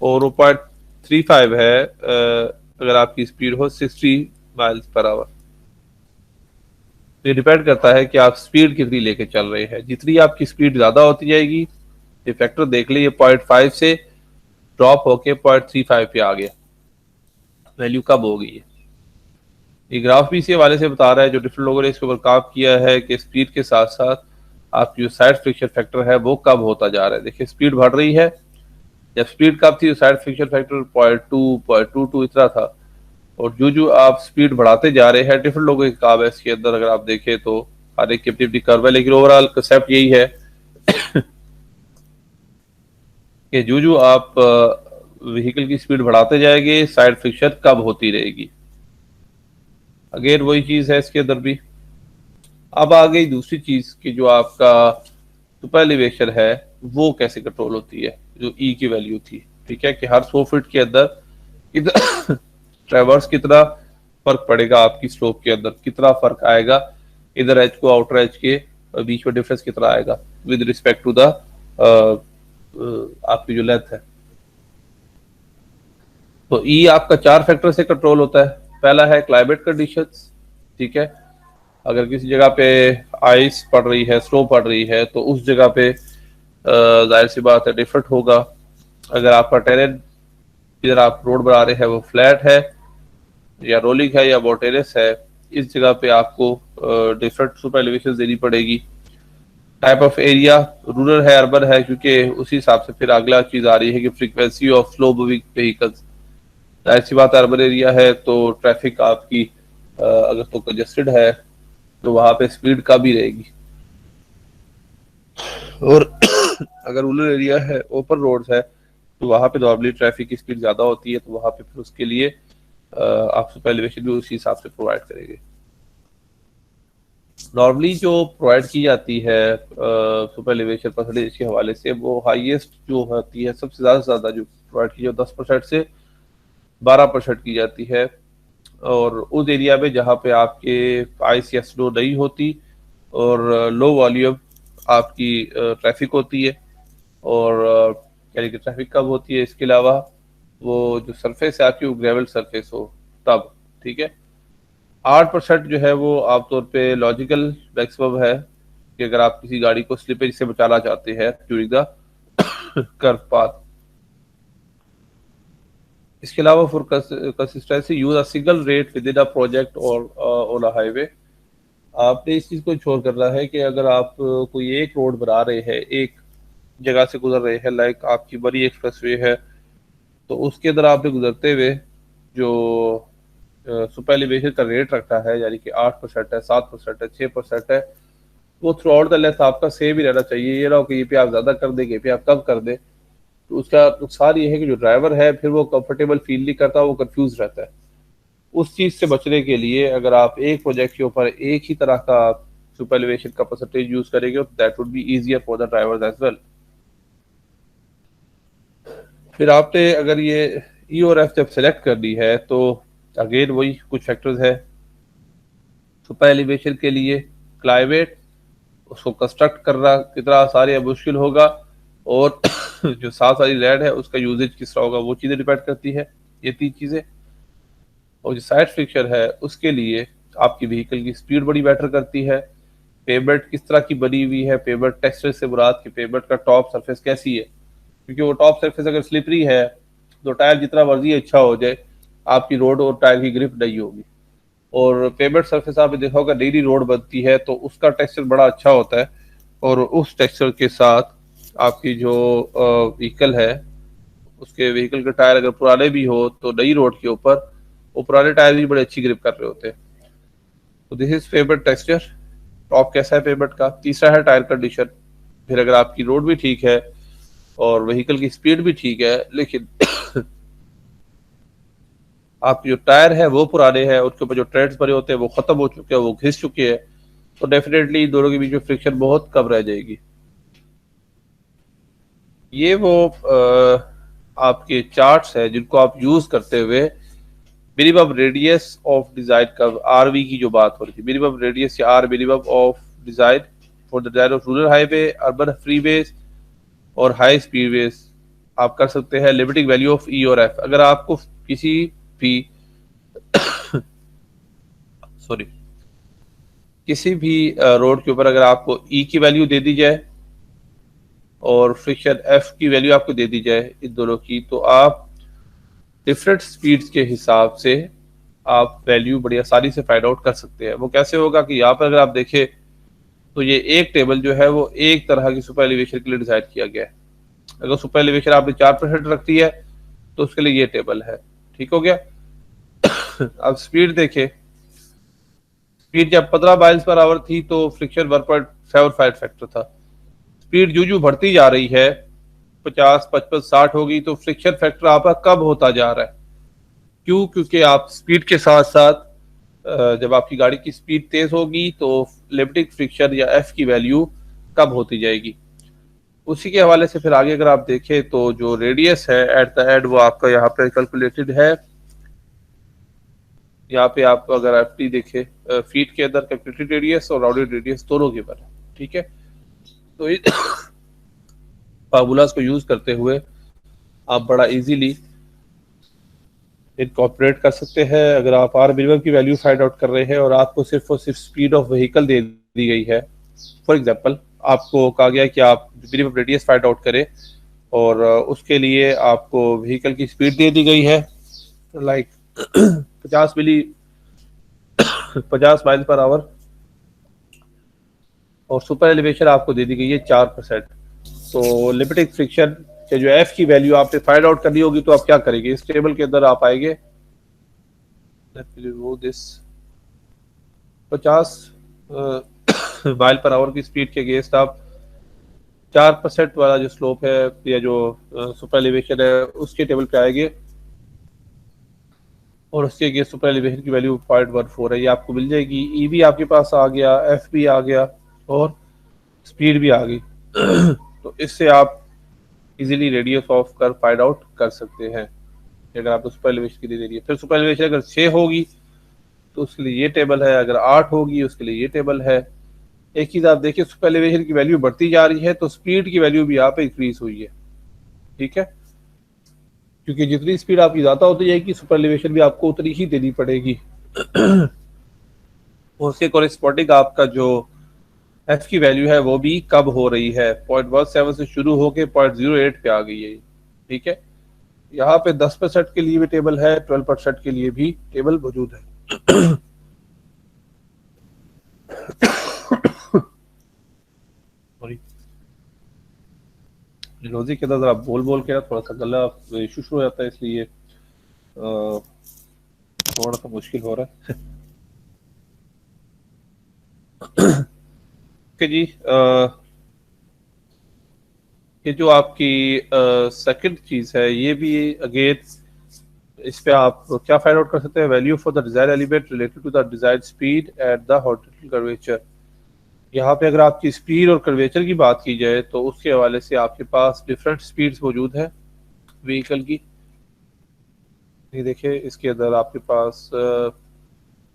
और वो 0.35 है अगर आपकी स्पीड हो 60 माइल्स पर आवर। तो ये डिपेंड करता है कि आप स्पीड कितनी लेके चल रहे हैं। जितनी आपकी स्पीड ज्यादा होती जाएगी, ये फैक्टर देख लीजिए 0.5 से ड्रॉप होके 0.35 पे आ गया, वैल्यू कब हो गई है। ये ग्राफ भी इसी हवाले से बता रहा है, जो डिफरेंट लोगों ने इसके ऊपर काम किया है कि स्पीड के साथ साथ आपकी जो साइड फ्रिक्शन फैक्टर है वो कब होता जा रहा है। देखिए स्पीड बढ़ रही है, जब स्पीड कब थी साइड फ्रिक्शन फैक्टर 0.2 0.22 इतना था, और जो आप स्पीड बढ़ाते जा रहे हैं, डिफरेंट लोगों के काम है इसके अंदर अगर आप देखें तो हर एक की अपनी अपनी कर्व है, लेकिन ओवरऑल कंसेप्ट यही है कि जो आप व्हीकल की स्पीड बढ़ाते जाएंगे साइड फ्रिक्शन कब होती रहेगी। अगेन वही चीज है इसके अंदर भी। अब आ गई दूसरी चीज कि जो आपका सुपर एलिवेशन है वो कैसे कंट्रोल होती है, जो ई की वैल्यू थी। ठीक है, कि हर 100 फीट के अंदर इधर ट्रैवर्स कितना फर्क पड़ेगा, आपकी स्लोप के अंदर कितना फर्क आएगा, इधर एज को आउटर एज के बीच में डिफरेंस कितना आएगा विद रिस्पेक्ट टू द आपकी जो लेंथ है। तो ई आपका 4 फैक्टर से कंट्रोल होता है। पहला है क्लाइमेट कंडीशंस, ठीक है। अगर किसी जगह पे आइस पड़ रही है, स्नो पड़ रही है, तो उस जगह पे जाहिर सी बात है डिफरेंट होगा। अगर आपका टेरेन जिधर आप रोड बना रहे हैं वो फ्लैट है या रोलिंग है या मोटेरस है, इस जगह पे आपको डिफरेंट सुपर एलिवेशन देनी पड़ेगी। टाइप ऑफ एरिया रूरल है अर्बन है, क्योंकि उसी हिसाब से फिर अगला चीज आ रही है कि frequency of slow moving vehicles. जाहिर सी बात है अर्बन एरिया है तो ट्रैफिक आपकी अगर तो कंजेस्टेड है तो वहां पे स्पीड कम ही रहेगी। और अगर रूरल एरिया है, ओपन रोड्स है, तो वहां पे नॉर्मली ट्रैफिक की स्पीड ज्यादा होती है, तो वहां पे फिर उसके लिए आप सुपर एलिवेशन भी उसी हिसाब से प्रोवाइड करेंगे। नॉर्मली जो प्रोवाइड की जाती है सुपर एलिवेशन परसेंटेज के हवाले से, वो हाईएस्ट जो होती है सबसे ज्यादा जो प्रोवाइड की जाती है 10% से 12% की जाती है। और उस एरिया में जहाँ पे आपके आइस या स्नो नहीं होती और लो वॉल्यूम आपकी ट्रैफिक होती है, और यानी कि ट्रैफिक कम होती है। इसके अलावा वो जो सरफेस है आपकी वो ग्रेवल सरफेस हो तब, ठीक है। 8% जो है वो आमतौर पे लॉजिकल मैक्सिमम है कि अगर आप किसी गाड़ी को स्लिपेज से बचाना चाहते हैं ड्यूरिंग द कर्व पाथ। इसके अलावा for consistency use a single rate with in a project और ऑन अ हाईवे। आपने इस चीज को इंश्योर करना है कि अगर आप कोई एक रोड बना रहे हैं, एक जगह से गुजर रहे हैं, लाइक आपकी बड़ी एक्सप्रेसवे है, तो उसके अंदर आपने गुजरते हुए जो सुपर एलिवेशन का रेट रखा है, यानी कि 8% है, 7% है, 6% है, वो थ्रू आउट द लेंथ आपका सेम ही रहना चाहिए। ये ना हो कि ये पे आप ज्यादा कर देंगे, पे आप कम कर दे, तो उसका नुकसान ये है कि जो ड्राइवर है फिर वो कंफर्टेबल फील नहीं करता, वो कंफ्यूज रहता है। उस चीज से बचने के लिए अगर आप एक प्रोजेक्ट के ऊपर एक ही तरह का सुपर एलिवेशन का परसेंटेज यूज करेंगे, that would be easier for the drivers as well. फिर आपने अगर ये ई और एफ जब सेलेक्ट कर ली है, तो अगेन वही कुछ फैक्टर्स है सुपर एलिवेशन के लिए। क्लाइमेट, उसको कंस्ट्रक्ट करना कितना आसान या मुश्किल होगा, और जो साथ सारी लैंड है उसका यूजेज किस तरह होगा, वो चीजें डिपेंड करती है। ये 3 चीजें। और जो साइड फ्रिक्शन है उसके लिए आपकी व्हीकल की स्पीड बड़ी मैटर करती है। पेमेंट किस तरह की बनी हुई है, पेमेंट टेक्सचर से मुराद की पेमेंट का टॉप सरफेस कैसी है, क्योंकि वो टॉप सरफेस अगर स्लिपरी है तो टायर जितना मर्जी अच्छा हो जाए, आपकी रोड और टायर की ग्रिप नहीं होगी। और पेमेंट सरफेस आपने देखा होगा डेली रोड बनती है तो उसका टेक्सचर बड़ा अच्छा होता है, और उस टेक्सचर के साथ आपकी जो व्हीकल है, उसके व्हीकल के टायर अगर पुराने भी हो तो नई रोड के ऊपर वो पुराने टायर भी बड़े अच्छी ग्रिप कर रहे होते हैं। तो this is payment texture. Top कैसा है पेमेंट का। तीसरा है टायर कंडीशन। फिर अगर आपकी रोड भी ठीक है और व्हीकल की स्पीड भी ठीक है, लेकिन आपके जो टायर है वो पुराने हैं, उसके ऊपर जो ट्रेड्स भरे होते हैं वो खत्म हो चुके हैं, वो घिस चुके हैं, तो डेफिनेटली इन दोनों के बीच में फ्रिक्शन बहुत कम रह जाएगी। ये वो आपके चार्ट्स है जिनको आप यूज करते हुए मिनिमम रेडियस ऑफ डिजाइन का, आरवी की जो बात हो रही थी, मिनिमम रेडियस या R minimum of design for the design of rural highway, urban freeways और हाई स्पीडवेज, आप कर सकते हैं लिमिटिंग वैल्यू ऑफ ई और एफ। अगर आपको किसी भी सॉरी किसी भी रोड के ऊपर अगर आपको ई की वैल्यू दे दी जाए और फ्रिक्शन एफ की वैल्यू आपको दे दी जाए इन दोनों की, तो आप डिफरेंट स्पीड्स के हिसाब से आप वैल्यू बड़ी आसानी से फाइंड आउट कर सकते हैं। वो कैसे होगा कि यहाँ पर अगर आप देखें तो ये एक टेबल जो है वो एक तरह की सुपर एलिवेशन के लिए डिजाइन किया गया है। अगर सुपर एलिवेशन आपने 4% रखती है तो उसके लिए ये टेबल है। ठीक हो गया। अब स्पीड देखें। स्पीड जब 15 माइल्स पर आवर थी तो फ्रिक्शन 1.75 फैक्टर था। स्पीड जो जो बढ़ती जा रही है, 50, 55, 60 होगी, तो फ्रिक्शन फैक्टर आपका कम होता जा रहा है। क्यों? क्योंकि आप स्पीड के साथ साथ जब आपकी गाड़ी की स्पीड तेज होगी तो लिमिटिंग फ्रिक्शन या एफ की वैल्यू कम होती जाएगी। उसी के हवाले से फिर आगे अगर आप देखें तो जो रेडियस है एट द एंड वो आपका यहाँ पे कैलकुलेटेड है। यहाँ पे आप अगर एफ टी देखे फीट के अंदर कैलकुलेटेड रेडियस और राउंडेड रेडियस दोनों के ऊपर है। ठीक है। तो इस फार्मूलाज को यूज करते हुए आप बड़ा इजीली इनकॉर्पोरेट कर सकते हैं। अगर आप आर मिनिमम की वैल्यू फाइंड आउट कर रहे हैं और आपको सिर्फ और सिर्फ स्पीड ऑफ व्हीकल दे दी गई है, फॉर एग्जांपल आपको कहा गया है कि आप मिनिमम रेडियस फाइंड आउट करें और उसके लिए आपको व्हीकल की स्पीड दे दी गई है लाइक 50 माइल पर आवर और सुपर एलिवेशन आपको दे दी गई है 4%। तो लिमिटिंग फ्रिक्शन के जो एफ की वैल्यू आपने फाइंड आउट करनी होगी तो आप क्या करेंगे, इस टेबल के अंदर आप आएंगे, दिस 50 माइल पर आवर की स्पीड के अगेंस्ट आप 4% वाला जो स्लोप है या जो सुपर एलिवेशन है उसके टेबल पे आएंगे और उसके अगेंस्ट सुपर एलिवेशन की वैल्यू 0.14 है, ये आपको मिल जाएगी। ई भी आपके पास आ गया, एफ भी आ गया और स्पीड भी आ गई। तो इससे आप इजीली रेडियस ऑफ कर फाइंड आउट कर सकते हैं अगर आपको सुपर एलिवेशन के लिए दे रही है। फिर सुपर एलिवेशन अगर 6 होगी तो उसके लिए ये टेबल है, अगर 8 होगी उसके लिए ये टेबल है। एक चीज आप देखिए, सुपर एलिवेशन की वैल्यू बढ़ती जा रही है तो स्पीड की वैल्यू भी यहाँ पे इंक्रीज हुई है, ठीक है, क्योंकि जितनी स्पीड आपकी ज्यादा होती जाएगी सुपर एलिवेशन भी आपको उतनी ही देनी पड़ेगी। उसके कोरिस्पॉन्डिंग आपका जो एफ की वैल्यू है वो भी कम हो रही है, 0.17 से शुरू होके 0.08 पे आ गई है, ठीक है। यहाँ पे 10% के लिए भी टेबल है, 12% के लिए भी टेबल मौजूद है। रोजी के अंदर आप बोल बोल के ना थोड़ा सा गला इशू शुरू हो जाता है, इसलिए थोड़ा सा मुश्किल हो रहा है। कि जी ये जो आपकी सेकंड चीज है ये भी अगेन इस पे आप क्या फाइंड आउट कर सकते हैं, value for the desired element related to the desired speed at the horizontal curvature. यहाँ पे अगर आपकी स्पीड और कर्वेचर की बात की जाए तो उसके हवाले से आपके पास डिफरेंट स्पीड्स मौजूद है व्हीकल की। ये देखिए इसके अंदर आपके पास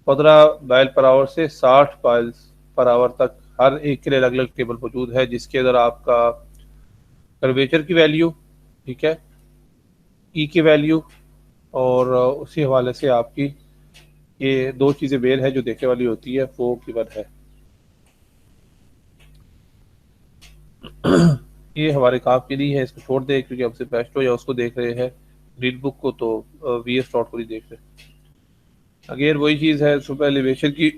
15 माइल पर आवर से 60 माइल पर आवर तक हर एक के लिए अलग अलग टेबल मौजूद है, जिसके अंदर आपका कर्वेचर की वैल्यू, ठीक है, ई की वैल्यू और उसी हवाले से आपकी ये दो चीजें मेन है जो देखने वाली होती है वो गिवन है। ये हमारे काम की नहीं है, इसको छोड़ दें क्योंकि हमसे पेस्टो या उसको देख रहे हैं ग्रीन बुक को, तो वी एस डॉट को नहीं देख रहे। अगेन वही चीज है, सुपर एलिवेशन की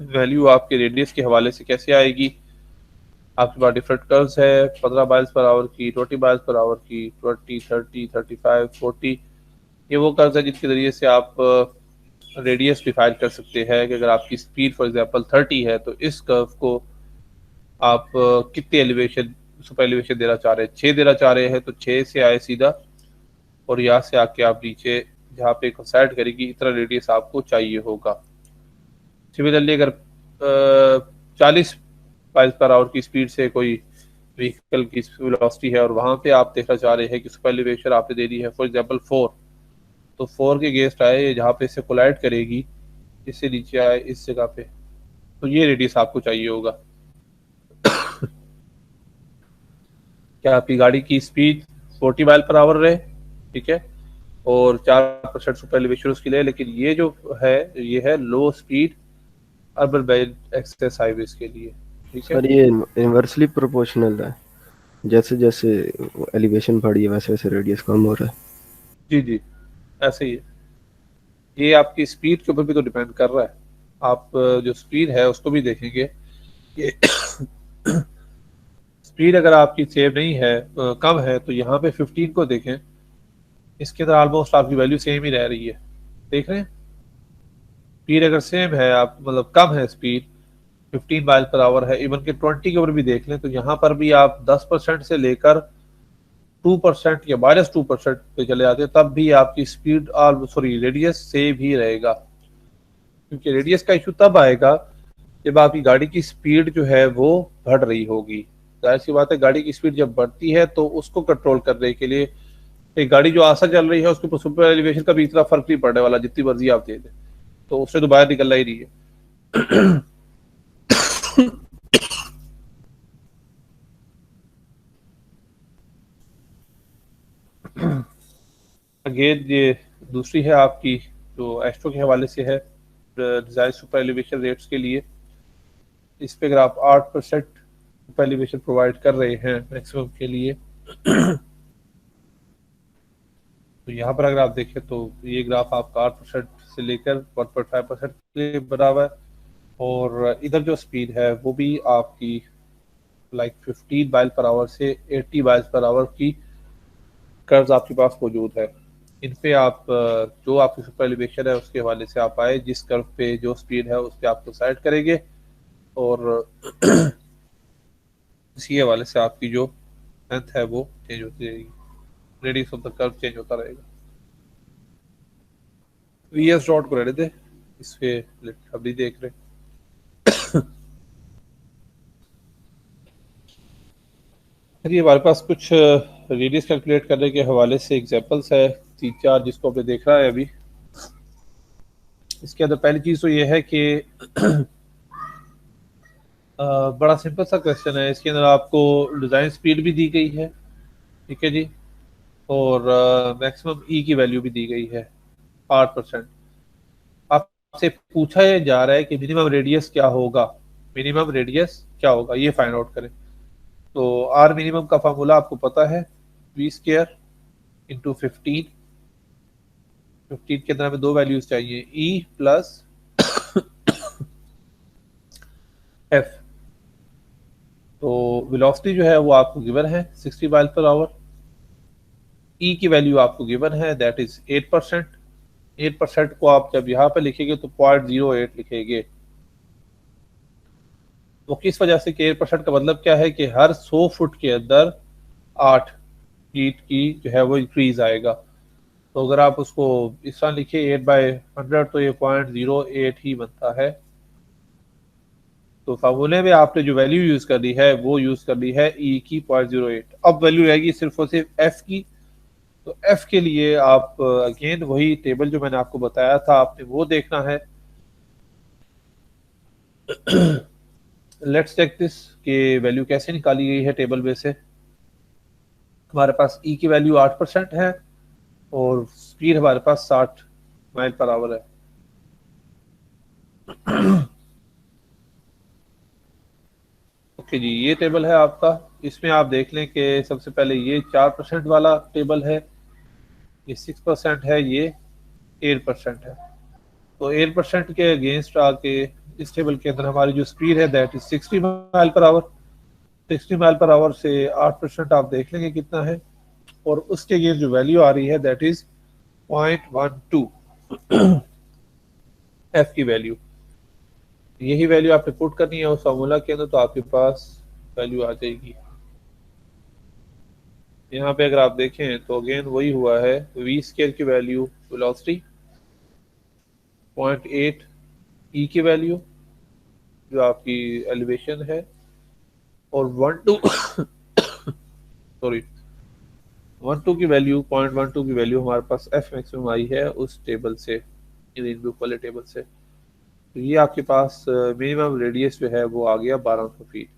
वैल्यू आपके रेडियस के हवाले से कैसे आएगी। आपके पास डिफरेंट कर्व्स है, 15 माइल्स पर आवर की, 20 माइल्स पर आवर की, 20, 30, 35, 40। ये वो कर्व्स है जिनके जरिए से आप रेडियस डिफाइन कर सकते हैं कि अगर आपकी स्पीड फॉर एग्जांपल 30 है तो इस कर्व को आप कितने एलिवेशन सुपर एलिवेशन देना चाह रहे हैं, 6 देना चाह रहे हैं तो 6 से आए सीधा और यहाँ से आके आप नीचे जहाँ पे कंसाइड करेगी इतना रेडियस आपको चाहिए होगा। सिमिलरली अगर 40 माइल पर आवर की स्पीड से कोई व्हीकल की वेलोसिटी है और वहां पे आप देखना चाह रहे हैं कि सुपर एलिवेशन आपने देनी है फॉर एग्जांपल 4, तो 4 के अगेंस्ट आए जहाँ पे इससे कोलाइड करेगी, इससे नीचे आए इस जगह पे, तो ये रेडियस आपको चाहिए होगा। क्या आपकी गाड़ी की स्पीड 40 माइल पर आवर रहे, ठीक है, और 4% सुपर एलिवेशन उसके लिए, लेकिन ये जो है ये है low speed urban belt access highways के लिए, ठीक है। सर ये इनवर्सली प्रोपोर्शनल है, जैसे जैसे एलिवेशन बढ़ी है वैसे वैसे रेडियस कम हो रहा है। जी जी ऐसे ही है, ये आपकी स्पीड के ऊपर भी तो डिपेंड कर रहा है। आप जो स्पीड है उसको भी देखेंगे कि स्पीड अगर आपकी सेम नहीं है, कम है, तो यहाँ पे 15 को देखें, इसके अंदर ऑलमोस्ट आपकी वैल्यू सेम ही रह रही है, देख रहे हैं। स्पीड अगर सेम है, आप मतलब कम है स्पीड, 15 माइल पर आवर है, इवन के 20 के ऊपर भी देख लें तो यहाँ पर भी आप 10% से लेकर 2% या -2% पे चले जाते हैं तब भी आपकी स्पीड और सॉरी रेडियस सेम ही रहेगा, क्योंकि रेडियस का इशू तब आएगा जब आपकी गाड़ी की स्पीड जो है वो बढ़ रही होगी। जाहिर सी बात है, गाड़ी की स्पीड जब बढ़ती है तो उसको कंट्रोल करने के लिए एक गाड़ी जो आसा चल रही है उसके ऊपर सुपर एलिवेशन का भी इतना फर्क नहीं पड़ने वाला, जितनी मर्जी आप दे दें तो उससे तो बाहर निकलना ही नहीं है। अगेन ये दूसरी है आपकी जो एस्ट्रो के हवाले से है, डिजायर सुपर एलिवेशन रेट्स के लिए। इस पे अगर आप 8% सुपर एलिवेशन प्रोवाइड कर रहे हैं मैक्सिमम के लिए, तो यहाँ पर अगर आप देखें तो ये ग्राफ आपका 8% से लेकर 1.5% के बराबर, और इधर जो स्पीड है वो भी आपकी 15 माइल पर आवर से 80 माइल पर आवर की कर्व्स आपके पास मौजूद है। इन पे आप जो आपकी सुपर एलिवेशन है उसके हवाले से आप आए, जिस कर्व पे जो स्पीड है उस पर आप डिसाइड करेंगे, और इसी हवाले से आपकी जो लेंथ है वो चेंज होती रहेगी, radius of the curve change होता रहेगा। वीएस डॉट को रहने दे, इस पे अभी देख रहे। फिर ये हमारे पास कुछ रेडियस कैलकुलेट करने के हवाले से एग्जांपल्स है 3-4, जिसको आपने देख रहा है अभी। इसके अंदर पहली चीज तो ये है कि बड़ा सिंपल सा क्वेश्चन है। इसके अंदर आपको डिजाइन स्पीड भी दी गई है, ठीक है जी, और मैक्सिमम ई की वैल्यू भी दी गई है 8%। आपसे पूछा जा रहा है कि मिनिमम रेडियस क्या होगा, मिनिमम रेडियस क्या होगा ये फाइंड आउट करें। तो आर मिनिमम का फार्मूला आपको पता है, v² इंटू 15 के अंदर हमें दो वैल्यूज चाहिए, ई प्लस एफ। तो वेलोसिटी जो है वो आपको गिवन है 60 माइल पर आवर, ई की वैल्यू आपको गिवन है दैट इज 8%। 8% को आप जब यहाँ पे लिखेंगे तो 0.08 लिखेंगे। वो किस वजह से कि 8% का मतलब क्या है कि हर 100 फुट के अंदर 8 फीट की जो है वो इंक्रीज आएगा। तो अगर आप उसको इस तरह लिखे 8/100 तो ये 0.08 ही बनता है। तो फार्मूले में आपने जो वैल्यू यूज करनी है वो यूज करनी है ई की 0.08। अब वैल्यू रहेगी सिर्फ और सिर्फ एफ की। तो एफ के लिए आप अगेन वही टेबल जो मैंने आपको बताया था आपने वो देखना है। लेट्स चेक दिस कि वैल्यू कैसे निकाली गई है टेबल में से। हमारे पास ई की वैल्यू 8% है और स्पीड हमारे पास 60 माइल पर आवर है। ओके जी, ये टेबल है आपका। इसमें आप देख लें कि सबसे पहले ये 4% वाला टेबल है, ये 6% है, ये 8% है। तो 8% के अगेंस्ट आके इस टेबल के अंदर हमारी जो स्पीड है that is 60 mile per hour. 60 mile per hour से 8% आप देख लेंगे कितना है, और उसके अगेंस्ट जो वैल्यू आ रही है दैट इज 0.12 एफ की वैल्यू। यही वैल्यू आपने पुट करनी है उस फार्मूला के अंदर, तो आपके पास वैल्यू आ जाएगी। यहाँ पे अगर आप देखें तो अगेन वही हुआ है, v² की वैल्यू वेलोसिटी 0.8, ई की वैल्यू जो आपकी एलिवेशन है, और 1.2 की वैल्यू 0.12 की वैल्यू हमारे पास एफ मैक्सिमम आई है उस टेबल से, इन ब्लू वाले टेबल से। तो ये आपके पास मिनिमम रेडियस जो है वो आ गया 1200 फीट।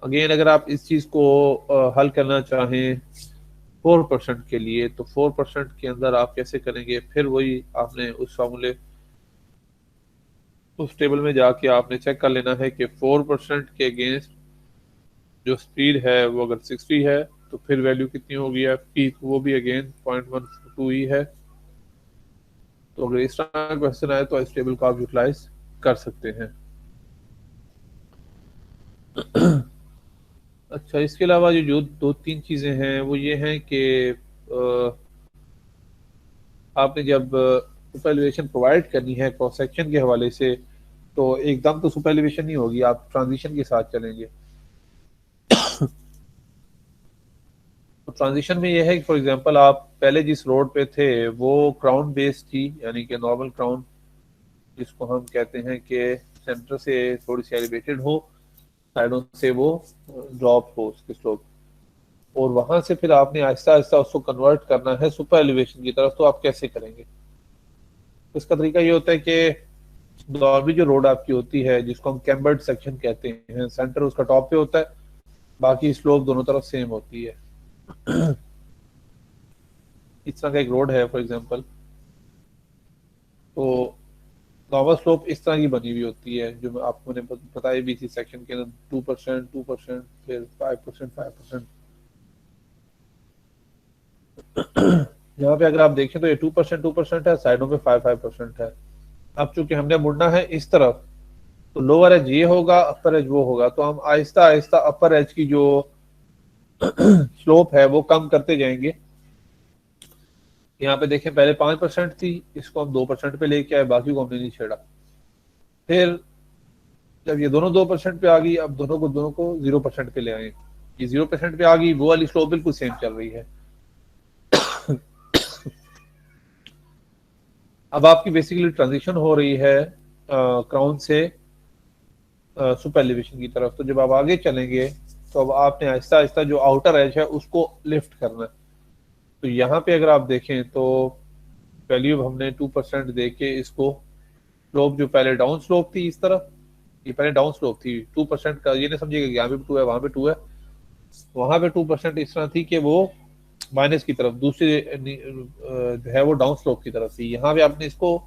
अगेन अगर आप इस चीज को हल करना चाहें 4% के लिए, तो 4% के अंदर आप कैसे करेंगे, फिर वही आपने उस फार्मूले उस टेबल में जाके आपने चेक कर लेना है कि 4% के अगेंस्ट जो स्पीड है वो अगर 60 है तो फिर वैल्यू कितनी होगी एफ की, तो वो भी अगेन 0.12 ही है। तो अगर इस तरह का क्वेश्चन आए तो इस टेबल को आप यूटिलाइज कर सकते हैं। अच्छा, इसके अलावा जो 2-3 चीजें हैं वो ये हैं कि आपने जब सुपर एलिवेशन प्रोवाइड करनी है क्रॉस सेक्शन के हवाले से, तो एकदम तो सुपर एलिवेशन नहीं होगी, आप ट्रांजिशन के साथ चलेंगे। तो ट्रांजिशन में ये है कि फॉर एग्जांपल आप पहले जिस रोड पे थे वो क्राउन बेस थी, यानी कि नॉर्मल क्राउन, जिसको हम कहते हैं कि सेंटर से थोड़ी सी एलिवेटेड हो, साइडों से वो ड्रॉप हो उसके स्लोप, और वहां से फिर आपने आहिस्ता आहिस्ता उसको कन्वर्ट करना है सुपर एलिवेशन की तरफ। तो आप कैसे करेंगे? इसका तरीका ये होता है कि नॉर्मली जो रोड आपकी होती है जिसको हम कैम्बर्ड सेक्शन कहते हैं, सेंटर उसका टॉप पे होता है, बाकी स्लोप दोनों तरफ सेम होती है। इस तरह का एक रोड है फॉर एग्जांपल, तो नॉर्मल स्लोप इस तरह की बनी हुई होती है, जो आपको मैंने बताया भी थी सेक्शन के अंदर, 2%, 2%, फिर 5%, 5%। यहाँ पे अगर आप देखें तो ये 2% है, साइडों पे 5% है। अब चूंकि हमने मुड़ना है इस तरफ, तो लोअर एज ये होगा, अपर एज वो होगा, तो हम आहिस्ता आहिस्ता अपर एज की जो स्लोप है वो कम करते जाएंगे। यहाँ पे देखें पहले 5% थी, इसको हम 2% पे लेके आए, बाकी को हमने नहीं छेड़ा। फिर जब ये दोनों 2% पे आ गई, अब दोनों को 0% पे ले आए, ये 0% पे आ गई, वो वाली स्लोप बिल्कुल सेम चल रही है। अब आपकी बेसिकली ट्रांजिशन हो रही है क्राउन से सुपर एलिवेशन की तरफ। तो जब आप आगे चलेंगे तो अब आपने आहिस्ता आहिस्ता जो आउटर एज है उसको लिफ्ट करना है। तो यहाँ पे अगर आप देखें तो वैल्यू हमने 2% दे के इसको, स्लोप जो पहले डाउन स्लोप थी इस तरफ, ये पहले डाउन स्लोप थी 2% का, ये नहीं समझिएगा यहाँ पे 2 है वहां पे 2 है, वहां पे 2% इस तरह थी कि वो माइनस की तरफ, दूसरी जो है वो डाउन स्लोप की तरफ थी। यहाँ पे आपने इसको,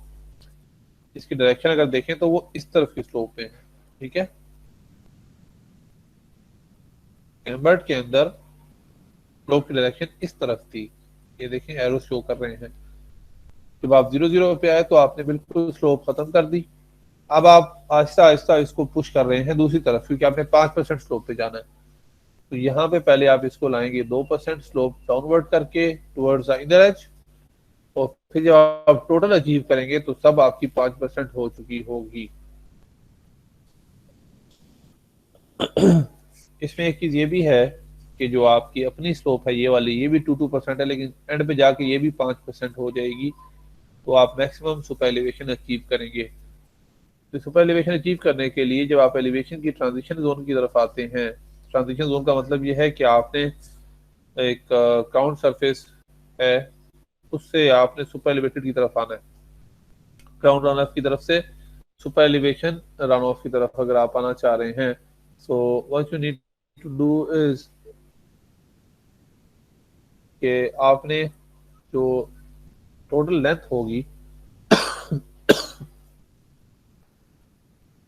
इसकी डायरेक्शन अगर देखें तो वो इस तरफ की स्लोप पे है, ठीक है। कैम्बर्ट के अंदर स्लोप की डायरेक्शन इस तरफ थी, ये देखें एरो शो कर रहे हैं। जब आप 0 पे आए तो आपने बिल्कुल स्लोप खत्म कर दी। अब आप आहिस्ता आहिस्ता इसको पुश कर रहे हैं दूसरी तरफ, क्योंकि आपने 5% स्लोप पे जाना है। तो यहाँ पे पहले आप इसको लाएंगे 2% स्लोप डाउनवर्ड करके टुवर्ड्स द इनर एज, और फिर जब आप टोटल अचीव करेंगे तो सब आपकी 5% हो चुकी होगी। इसमें एक चीज ये भी है कि जो आपकी अपनी स्लोप है ये वाली, ये भी 2% है, लेकिन एंड पे जाके ये भी 5% हो जाएगी, तो आप मैक्सिमम सुपर एलिवेशन अचीव करेंगे। तो सुपर एलिवेशन अचीव करने के लिए जब आप एलिवेशन की ट्रांजिशन जोन की तरफ आते हैं, ट्रांजिशन जोन का मतलब ये है कि आपने एक क्राउन सरफेस है, उससे आपने सुपर एलिवेटेड की तरफ आना है। क्राउन रन ऑफ की तरफ से सुपर एलिवेशन रन ऑफ की तरफ अगर आप आना चाह रहे हैं, so what you need to do is कि आपने जो टोटल लेंथ होगी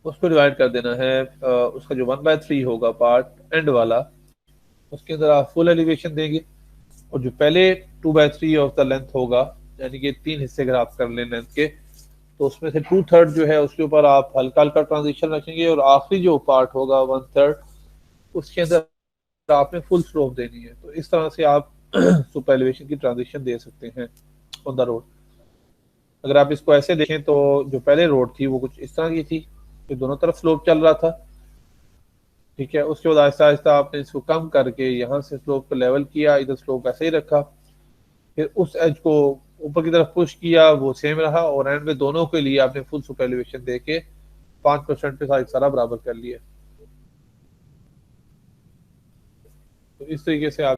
उसको डिवाइड कर देना है। उसका जो 1/3 होगा पार्ट एंड वाला, उसके अंदर आप फुल एलिवेशन देंगे, और जो पहले 2/3 ऑफ द लेंथ होगा, यानी कि 3 हिस्से अगर आप कर लें लेंथ के, तो उसमें से 2/3 जो है उसके ऊपर आप हल्का हल्का ट्रांजिशन रखेंगे, और आखिरी जो पार्ट होगा 1/3 उसके अंदर आपने फुल स्लोप देनी है। तो इस तरह से आप सुपर एलिवेशन की ट्रांजिशन दे सकते हैं ऑन द रोड। अगर आप इसको ऐसे देखें तो जो पहले रोड थी वो कुछ इस तरह की थी, कि दोनों तरफ स्लोप चल रहा था, ठीक है। उसके बाद आहिस्ता आहिस्ता आपने इसको कम करके यहाँ से स्लोप को लेवल किया, इधर स्लोप ऐसे ही रखा, फिर उस एज को ऊपर की तरफ पुश किया, वो सेम रहा, और एंड में दोनों के लिए आपने फुल सुपर एलिवेशन दे के 5% पे सारा बराबर कर लिया। तो इस तरीके से आप